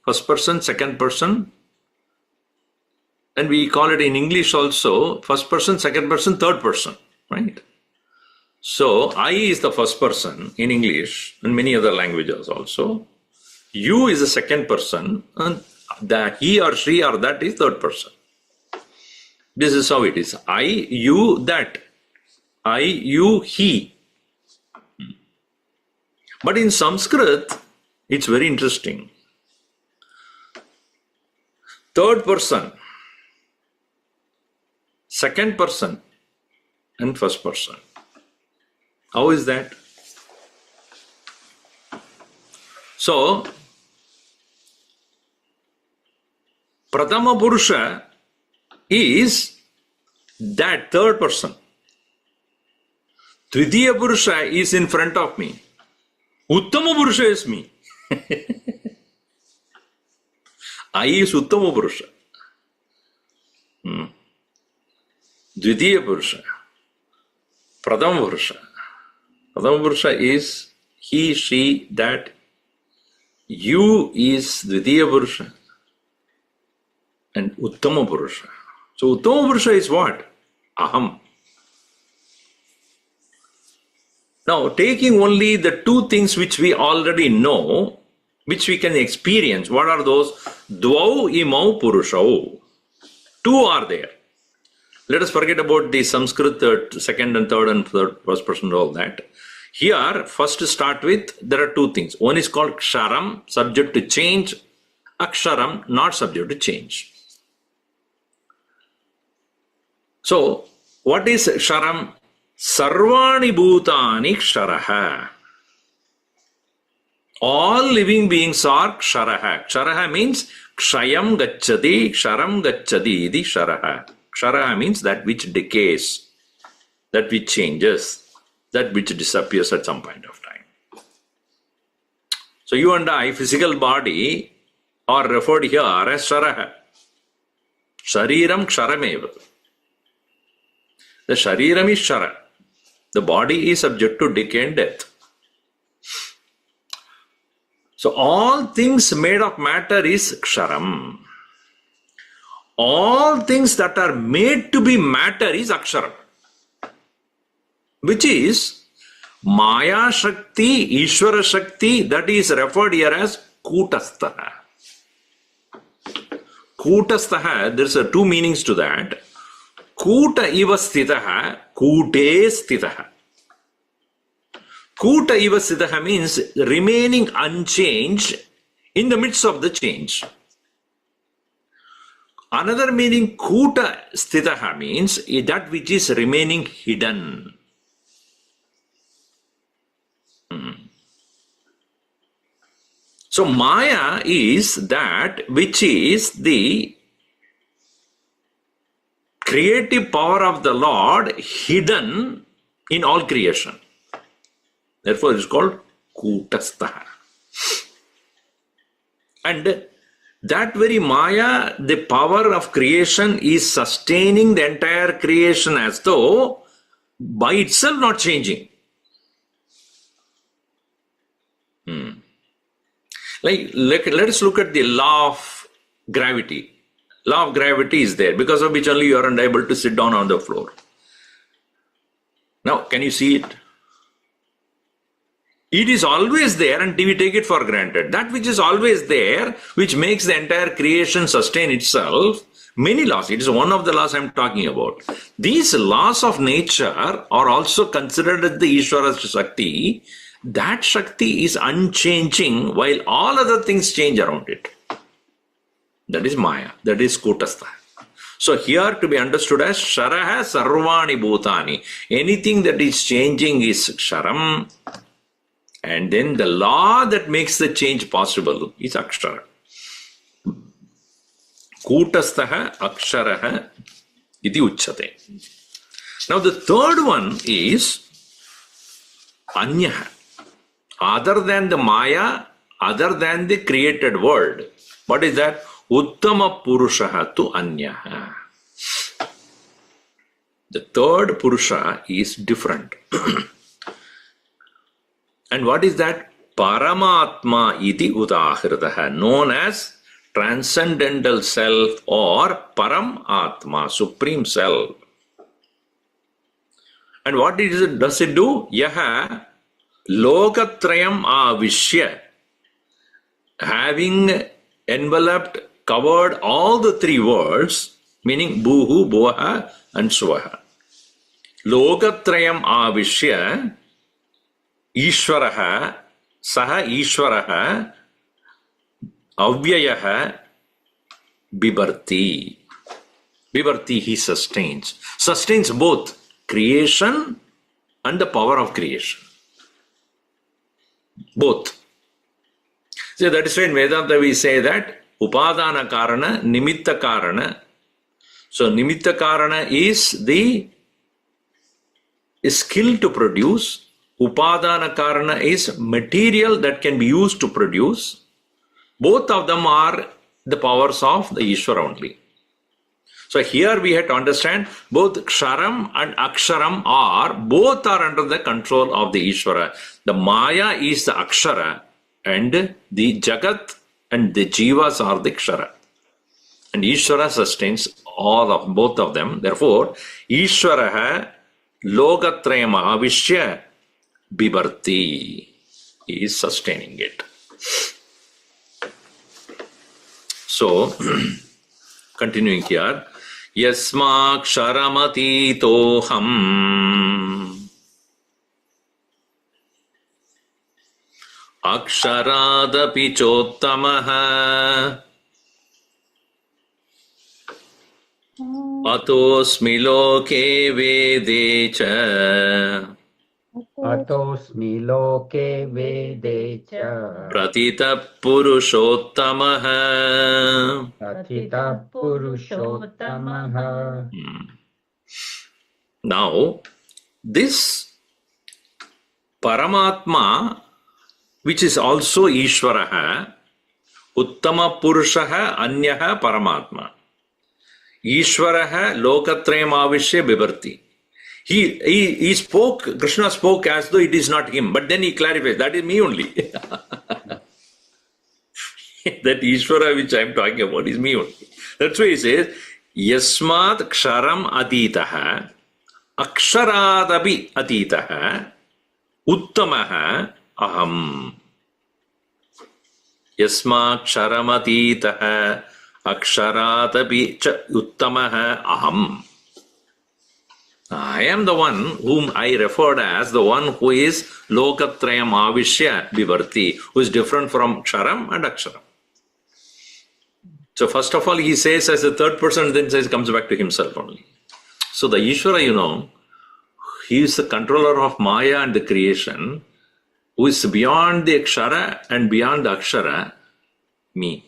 First person, second person, and we call it in English also first person, second person, third person, right? So, I is the first person in English and many other languages also. You is the second person, and the he or she or that is third person. This is how it is. I, you, that. I, you, he. But in Sanskrit, it's very interesting. Third person, second person, and first person. How is that? So, Pratama Purusha is that third person. Dvitiya Purusha is in front of me. Uttama Purusha is me. I is Uttama Purusha. Dvitiya Purusha. Pratama Purusha. Pratama Purusha is he, she, that. You is Dvitiya Purusha. And Uttama Purusha. So Uttama Purusha is what? Aham. Now, taking only the two things which we already know, which we can experience, what are those? Dvau imau Purushau. Two are there. Let us forget about the Sanskrit second and third and first person, all that. Here, first start with, there are two things. One is called Ksharam, subject to change. Aksharam, not subject to change. So, what is Ksharam? Sarvani bhutani ksharaha. All living beings are ksharaha. Ksharaha means kshayam gacchati, ksharam gacchati iti ksharaha. Ksharaha means that which decays, that which changes, that which disappears at some point of time. So you and I, physical body, are referred here as sharaha. Shariram ksharameva. The shariram is shara. The body is subject to decay and death. So all things made of matter is ksharam. All things that are made to be matter is aksharam. which is Maya Shakti, Ishvara Shakti, that is referred here as Kutastaha. Kutastaha, there's two meanings to that. Kuta iva stitaha, kute stitaha. Kuta iva stitaha means remaining unchanged in the midst of the change. Another meaning, kuta stitaha, means that which is remaining hidden. So Maya is that which is the creative power of the Lord hidden in all creation. Therefore, it is called Kutastaha. And that very Maya, the power of creation, is sustaining the entire creation as though by itself not changing. Let us look at the law of gravity. Law of gravity is there, because of which only you are unable to sit down on the floor. Now, can you see it? It is always there until we take it for granted. That which is always there, which makes the entire creation sustain itself, many laws. It is one of the laws I am talking about. These laws of nature are also considered as the Ishvara Shakti. That Shakti is unchanging while all other things change around it. That is Maya. That is Kutastha. So here to be understood as Sharaha Sarvani Bhutani. Anything that is changing is Sharam. And then the law that makes the change possible is Akshara. Kutastha Aksharaha iti uchyate. Now the third one is Anyaha. Other than the Maya, other than the created world. What is that? Uttama Purushaha tu Anyaha. The third Purusha is different. And what is that? Paramatma iti udahritaha, known as transcendental self or Param Atma, supreme self. And what does it do? Yaha Lokatrayam avishya, having enveloped, covered all the three worlds, meaning Bhuhu, Bhuvaha and Swaha. Lokatrayam avishya, Ishwaraha, Saha Ishwaraha, Avyayaha, Bibharti. Bibharti, he sustains. Sustains both creation and the power of creation. Both. So that is why in Vedanta we say that Upadana Karana, Nimitta Karana. So Nimitta Karana is the skill to produce. Upadana Karana is material that can be used to produce. Both of them are the powers of the Ishvara only. So here we have to understand both Ksharam and Aksharam both are under the control of the Ishvara. The Maya is the Akshara and the Jagat and the Jivas are the Kshara. And Ishvara sustains both of them. Therefore, Ishvaraha Lokatrayam avishya Bibharti is sustaining it. So, continuing here, Yasmaksharamati-toham Aksharaadapi chottamaha Atosmi loke vede cha Atosmi loke vede cha Pratita Purushottamaha. Pratita Purushottamaha. Now, this Paramatma, which is also Ishvaraha, Uttama Purushaha Anyaha Paramatma. Ishvaraha Lokatrayam avishya Bibharti. He spoke, Krishna spoke as though it is not him, but then he clarifies, that is me only. That Ishvara which I am talking about is me only. That's why he says, Yasmat Ksharam Aditaha aksharaadapi atitaha uttamaha aham. Yasmaksharam aksharaadapi cha uttamaha aham. I am the one whom I referred as the one who is lokatrayam avishya bivarti, who is different from ksharam and aksharam. So first of all, he says as a third person, then says comes back to himself only. So the Ishwara, he is the controller of Maya and the creation, who is beyond the akshara and beyond the akshara, me.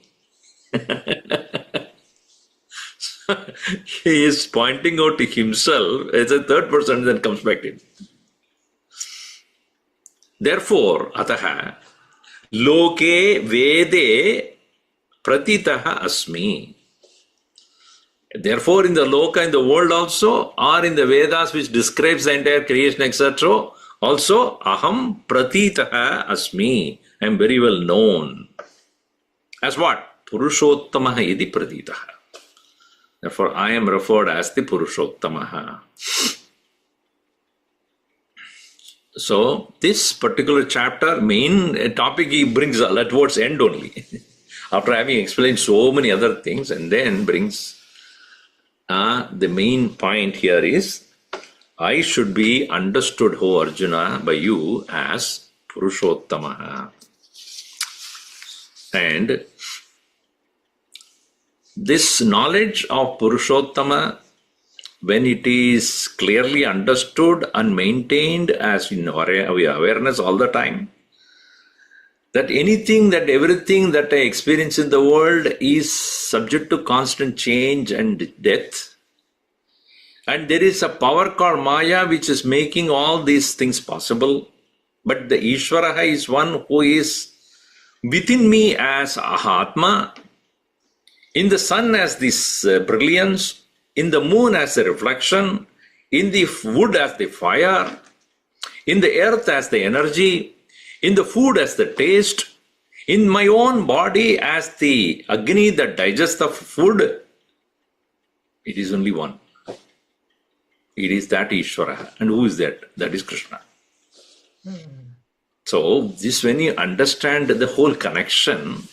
He is pointing out to himself as a third person, then comes back to him. Therefore, ataha, loke vede pratitaha asmi. Therefore, in the loka, in the world also, or in the Vedas which describes the entire creation, etc., also, aham pratitaha asmi. I am very well known. As what? Purushottamaha iti pratitaha. Therefore, I am referred as the Purushottamaha. So, this particular chapter, main topic he brings towards end only. After having explained so many other things, and then brings the main point here is, I should be understood, O Arjuna, by you as Purushottamaha. And this knowledge of Purushottama, when it is clearly understood and maintained as in awareness all the time, that everything that I experience in the world is subject to constant change and death. And there is a power called Maya which is making all these things possible. But the Ishvara is one who is within me as Ahatma, in the sun as this brilliance, in the moon as the reflection, in the wood as the fire, in the earth as the energy, in the food as the taste, in my own body as the Agni that digests the food. It is only one. It is that Ishvara. And who is that? That is Krishna. So, this when you understand the whole connection,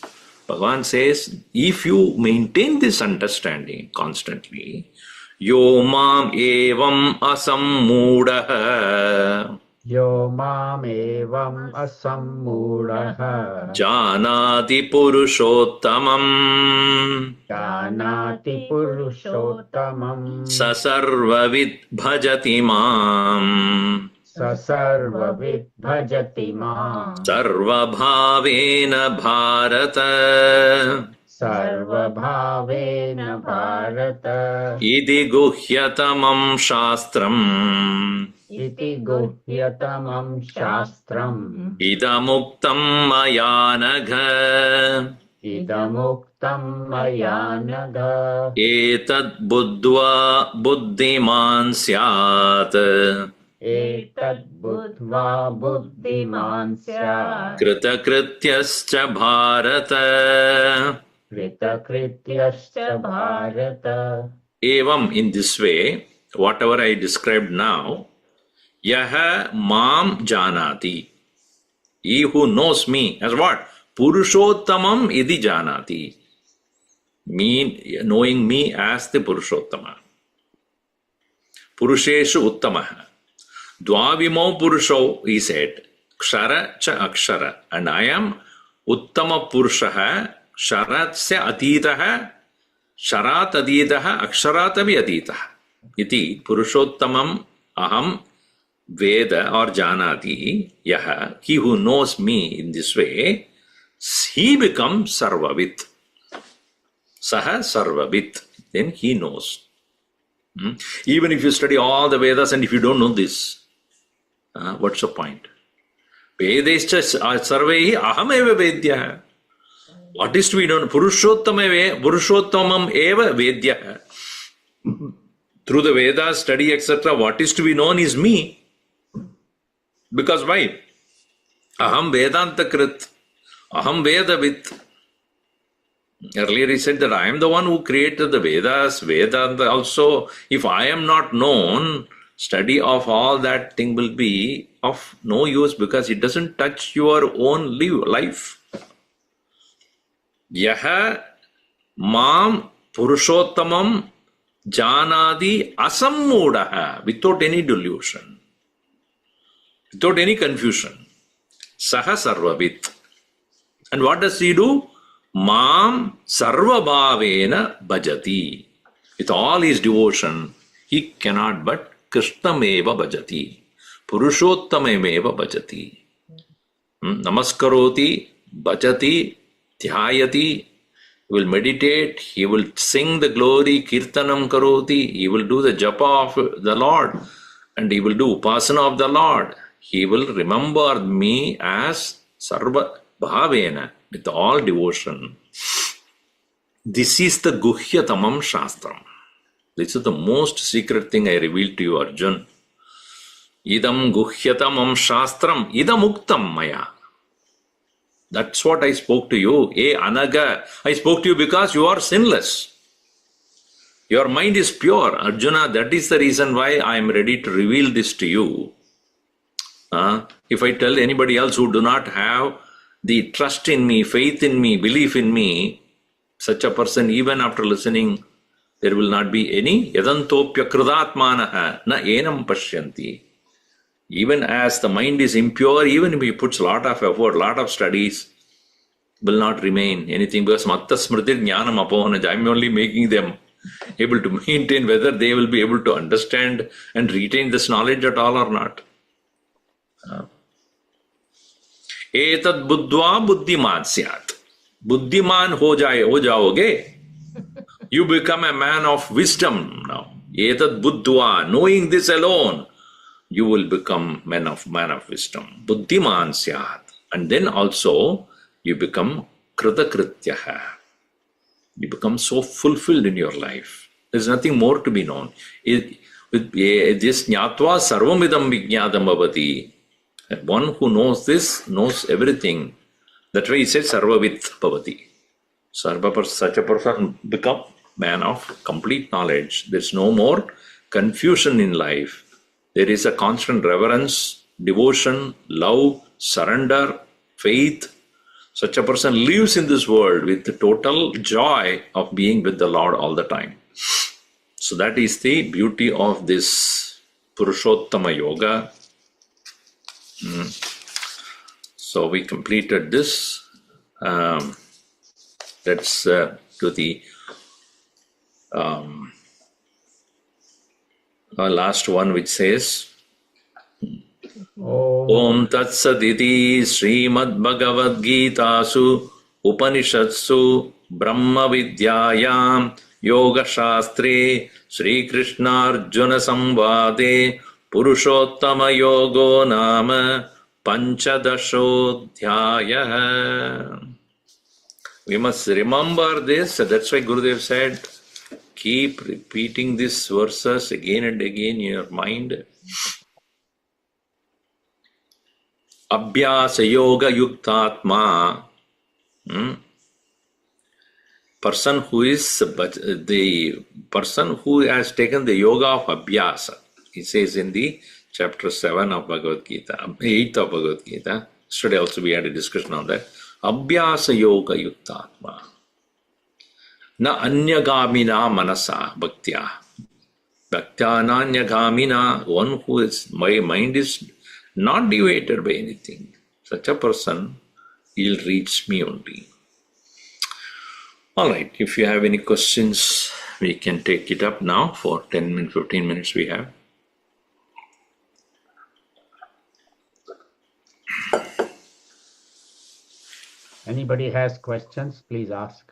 Bhagavan says, if you maintain this understanding constantly, yo mam evam asammudaha Yo mam evam asammudaha janati purushottamam janati purushottamam sasarvavid bhajati mam sasarvavid bhajati mam sarvabhavena bharata sarvabhavena bharata iti guhyatamam shastram iti guhyatamam shastram idamuktam maya nagha idamuktam maya naga etad buddhva buddhiman syat etad buddhva buddhiman syat kritakrityascha bharata. kritakrityascha bharata. Evam, in this way, whatever I described now, yaha mam janati. He who knows me as what? Purushottamam idi janati. Knowing me as the Purushottama. Purusheshu uttamaha. Dvavimo purusho, he said, kshara cha akshara. And I am uttama purushaha, sharat se atitaha, sharat atitaha, aksharat avi atitaha. Iti purushottamam aham veda or janati yaha. He who knows me in this way, he becomes sarvavit. Saha sarvavit. Then he knows. Even if you study all the Vedas and if you don't know this, what's the point? Vedescha sarvehi aham eva vedya. What is to be done? Purushottamam eva vedya. Through the Vedas, study, etc., what is to be known is me. Because why? Aham Vedanta Krit. Aham Vedavit. Earlier he said that I am the one who created the Vedas, Vedanta also. If I am not known, Study of all that thing will be of no use because it doesn't touch your own life. Yaha mam purushottamam janadi asammudaha, without any delusion, without any confusion. Saha sarvavit. And what does he do? Mam sarvabhavena bhajati. With all his devotion, he cannot but Krishnameva bhajati. Purushottamemeva bhajati. Namaskaroti, bhajati, dhyayati. He will meditate, he will sing the glory, kirtanam karoti, he will do the japa of the Lord, and he will do upasana of the Lord. He will remember me as sarva bhavena, with all devotion. This is the guhyatamam shastram. This is the most secret thing I revealed to you, Arjun. Idam guhyatamam shastram, idam uktam maya. That's what I spoke to you. Anaga, I spoke to you because you are sinless. Your mind is pure. Arjuna, that is the reason why I am ready to reveal this to you. If I tell anybody else who do not have the trust in me, faith in me, belief in me, such a person, even after listening, there will not be any yadantopya kridatmanaha na enam pashyanti. Even as the mind is impure, even if he puts a lot of effort, lot of studies, will not remain anything because matta smritir jnanam apohanaj. I am only making them able to maintain whether they will be able to understand and retain this knowledge at all or not. Etad buddhva buddhiman syat. Buddhiman ho jaoge. You become a man of wisdom now. Etad buddhva, knowing this alone, you will become man of wisdom. Buddhiman syat. And then also you become kritakrityaha. You become so fulfilled in your life. There is nothing more to be known. This jnatva sarvamidam vijnadam bhavati. One who knows this knows everything. That's why he said sarvavit bhavati. Such a person become man of complete knowledge. There's no more confusion in life. There is a constant reverence, devotion, love, surrender, faith. Such a person lives in this world with the total joy of being with the Lord all the time. So that is the beauty of this Purushottama Yoga. So we completed this. Let's do the last one, which says Om Tat Saditi Srimad Bhagavad Gitasu Upanishadsu Brahma Vidyayam Yoga Shastre Sri Krishna Arjuna Samvade Purushottama Yogo Nama Panchadashodhyaya. We must remember this. That's why Gurudev said, keep repeating these verses again and again in your mind. Abhyasa yoga yuktatma. Person who is the person who has taken the yoga of abhyasa. He says in the chapter 7 of Bhagavad Gita, 8th of Bhagavad Gita. Yesterday also we had a discussion on that. Abhyasa yoga yuktatma. Na anyagamina manasa bhaktya. Bhaktya na anyagamina, one who is, my mind is not deviated by anything. Such a person, he will reach me only. Alright, if you have any questions, we can take it up now for 10 minutes, 15 minutes we have. Anybody has questions, please ask.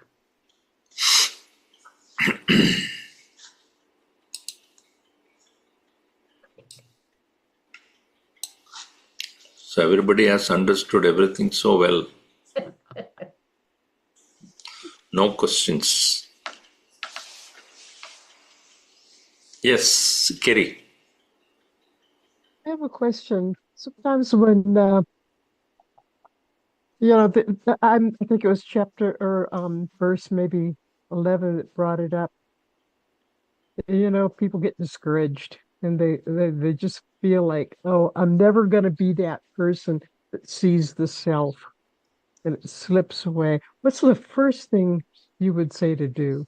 So everybody has understood everything so well. No questions. Yes, Kerry. I have a question. Sometimes when I think it was chapter or verse maybe 11 that brought it up. People get discouraged and they just feel like, oh, I'm never going to be that person that sees the self and it slips away. What's the first thing you would say to do?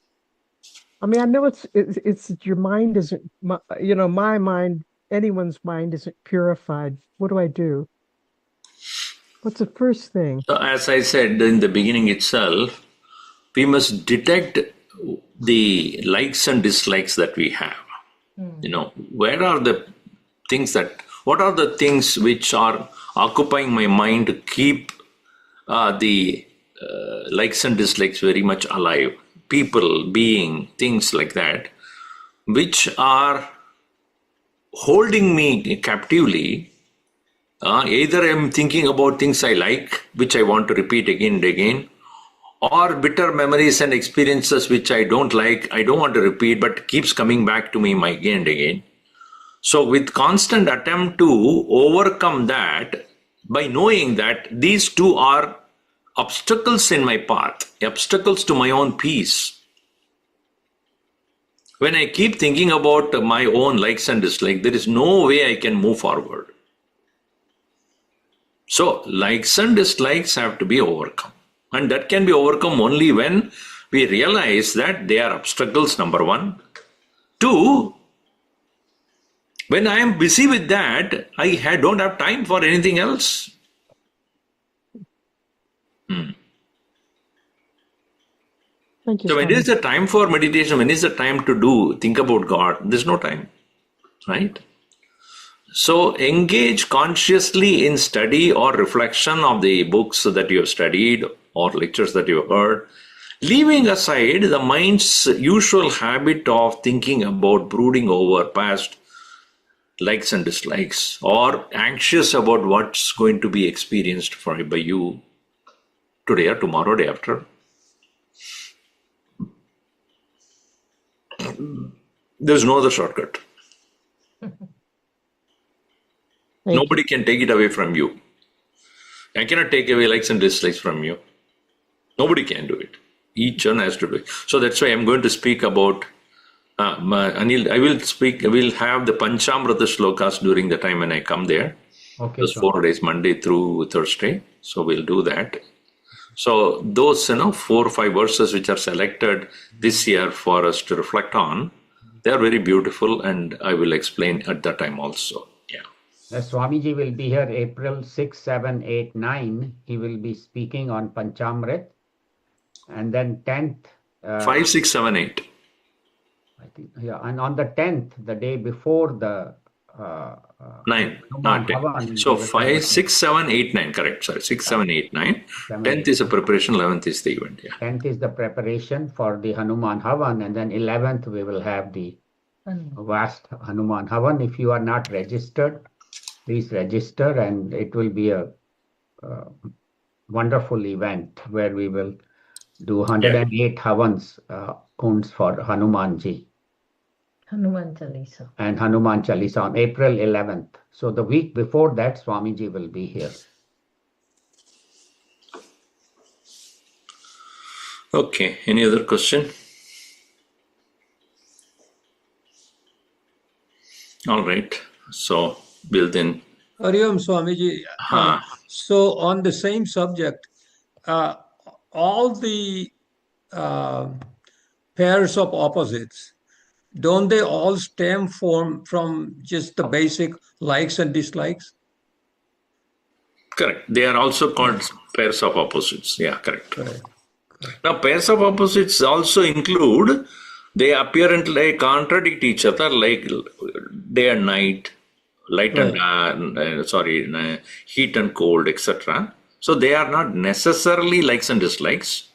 I mean, I know it's that your mind isn't, my mind, anyone's mind isn't purified. What do I do? What's the first thing? So as I said in the beginning itself, we must detect the likes and dislikes that we have. Where are the things what are the things which are occupying my mind to keep the likes and dislikes very much alive? People, being, things like that, which are holding me captively. Either I'm thinking about things I like, which I want to repeat again and again, or bitter memories and experiences which I don't like, I don't want to repeat, but keeps coming back to me again and again. So with constant attempt to overcome that, by knowing that these two are obstacles in my path, obstacles to my own peace. When I keep thinking about my own likes and dislikes, there is no way I can move forward. So likes and dislikes have to be overcome. And that can be overcome only when we realize that they are obstacles, number one. Two, when I am busy with that, I don't have time for anything else. Thank you, So when is the time for meditation? When is the time to think about God? There's no time, right? So engage consciously in study or reflection of the books that you have studied or lectures that you have heard, leaving aside the mind's usual habit of thinking about brooding over past likes and dislikes, or anxious about what's going to be experienced by you today or tomorrow, day after. There's no other shortcut. Nobody can take it away from you. I cannot take away likes and dislikes from you. Nobody can do it. Each one has to do it. So that's why I'm going to speak about Anil. I will have the Panchamrita shlokas during the time when I come there. Okay. Those 4 days, Monday through Thursday. So we'll do that. So those 4 or 5 verses which are selected this year for us to reflect on, they are very beautiful, and I will explain at that time also. Swamiji will be here April 6, 7, 8, 9. He will be speaking on Panchamrit. And then 10th. 5, 6, 7, 8. I think, yeah. And on the 10th, the day before the 9, not 10. So 5, 6, 7, 8, 9. Correct. Sorry. 6, 7, 8, 9. 10th is a preparation. 11th is the event. Yeah. 10th is the preparation for the Hanuman Havan. And then 11th, we will have the vast Hanuman Havan. If you are not registered, please register, and it will be a wonderful event where we will do 108 Havans for Hanumanji. Hanuman Chalisa. And Hanuman Chalisa on April 11th. So the week before that, Swamiji will be here. Okay. Any other question? All right. So we'll then. Hariom Swamiji. So on the same subject, all the pairs of opposites, don't they all stem from just the basic likes and dislikes? Correct. They are also called pairs of opposites. Yeah, correct. Right. Now, pairs of opposites also include, they apparently contradict each other, like day and night, light and heat and cold, etc. So they are not necessarily likes and dislikes,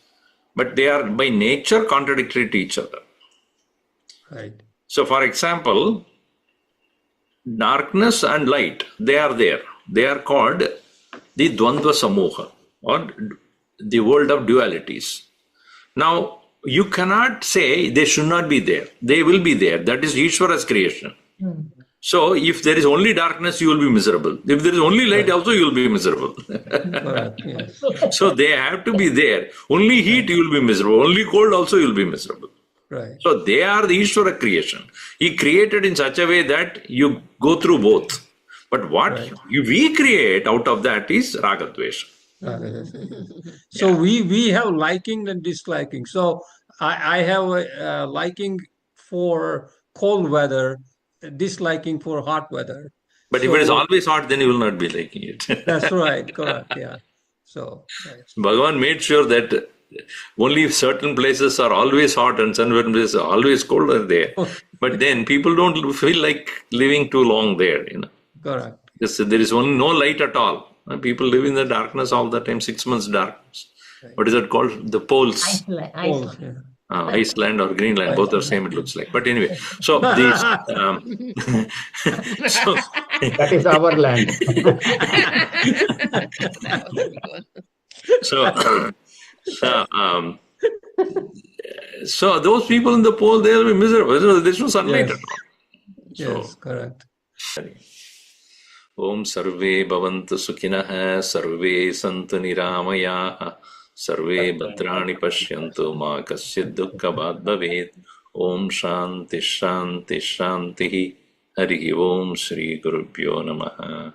but they are by nature contradictory to each other. Right. So, for example, darkness and light, they are there. They are called the Dvandva Samoha, or the world of dualities. Now, you cannot say they should not be there. They will be there. That is Ishwara's creation. So, if there is only darkness, you will be miserable. If there is only light, also you will be miserable. Yes. So, they have to be there. Only heat, you will be miserable. Only cold, also you will be miserable. Right. So they are the Ishvara creation. He created in such a way that you go through both. But what Right. we create out of that is Ragadvesha. So we have liking and disliking. So I have a liking for cold weather, disliking for hot weather. But if it is So always hot, then you will not be liking it. that's right, correct, yeah. So right. Bhagavan made sure that only certain places are always hot and certain places are always colder there. But then people don't feel like living too long there, Correct. Because there is only no light at all. People live in the darkness all the time, 6 months darkness. What is that called? The poles. Iceland. Iceland or Greenland, both are same, it looks like. But anyway, so these. So, That is our land. so those people in the pole, they'll be miserable. There's no sunlight at all. Yes, correct. Om sarve bhavantu sukhinah, sarve santu niramayaha, sarve bhadrani pashyantu ma kasyid dukkha bhad bhavet. Om shanti shanti shanti. Hari Om Shri Gurubhyo Namaha.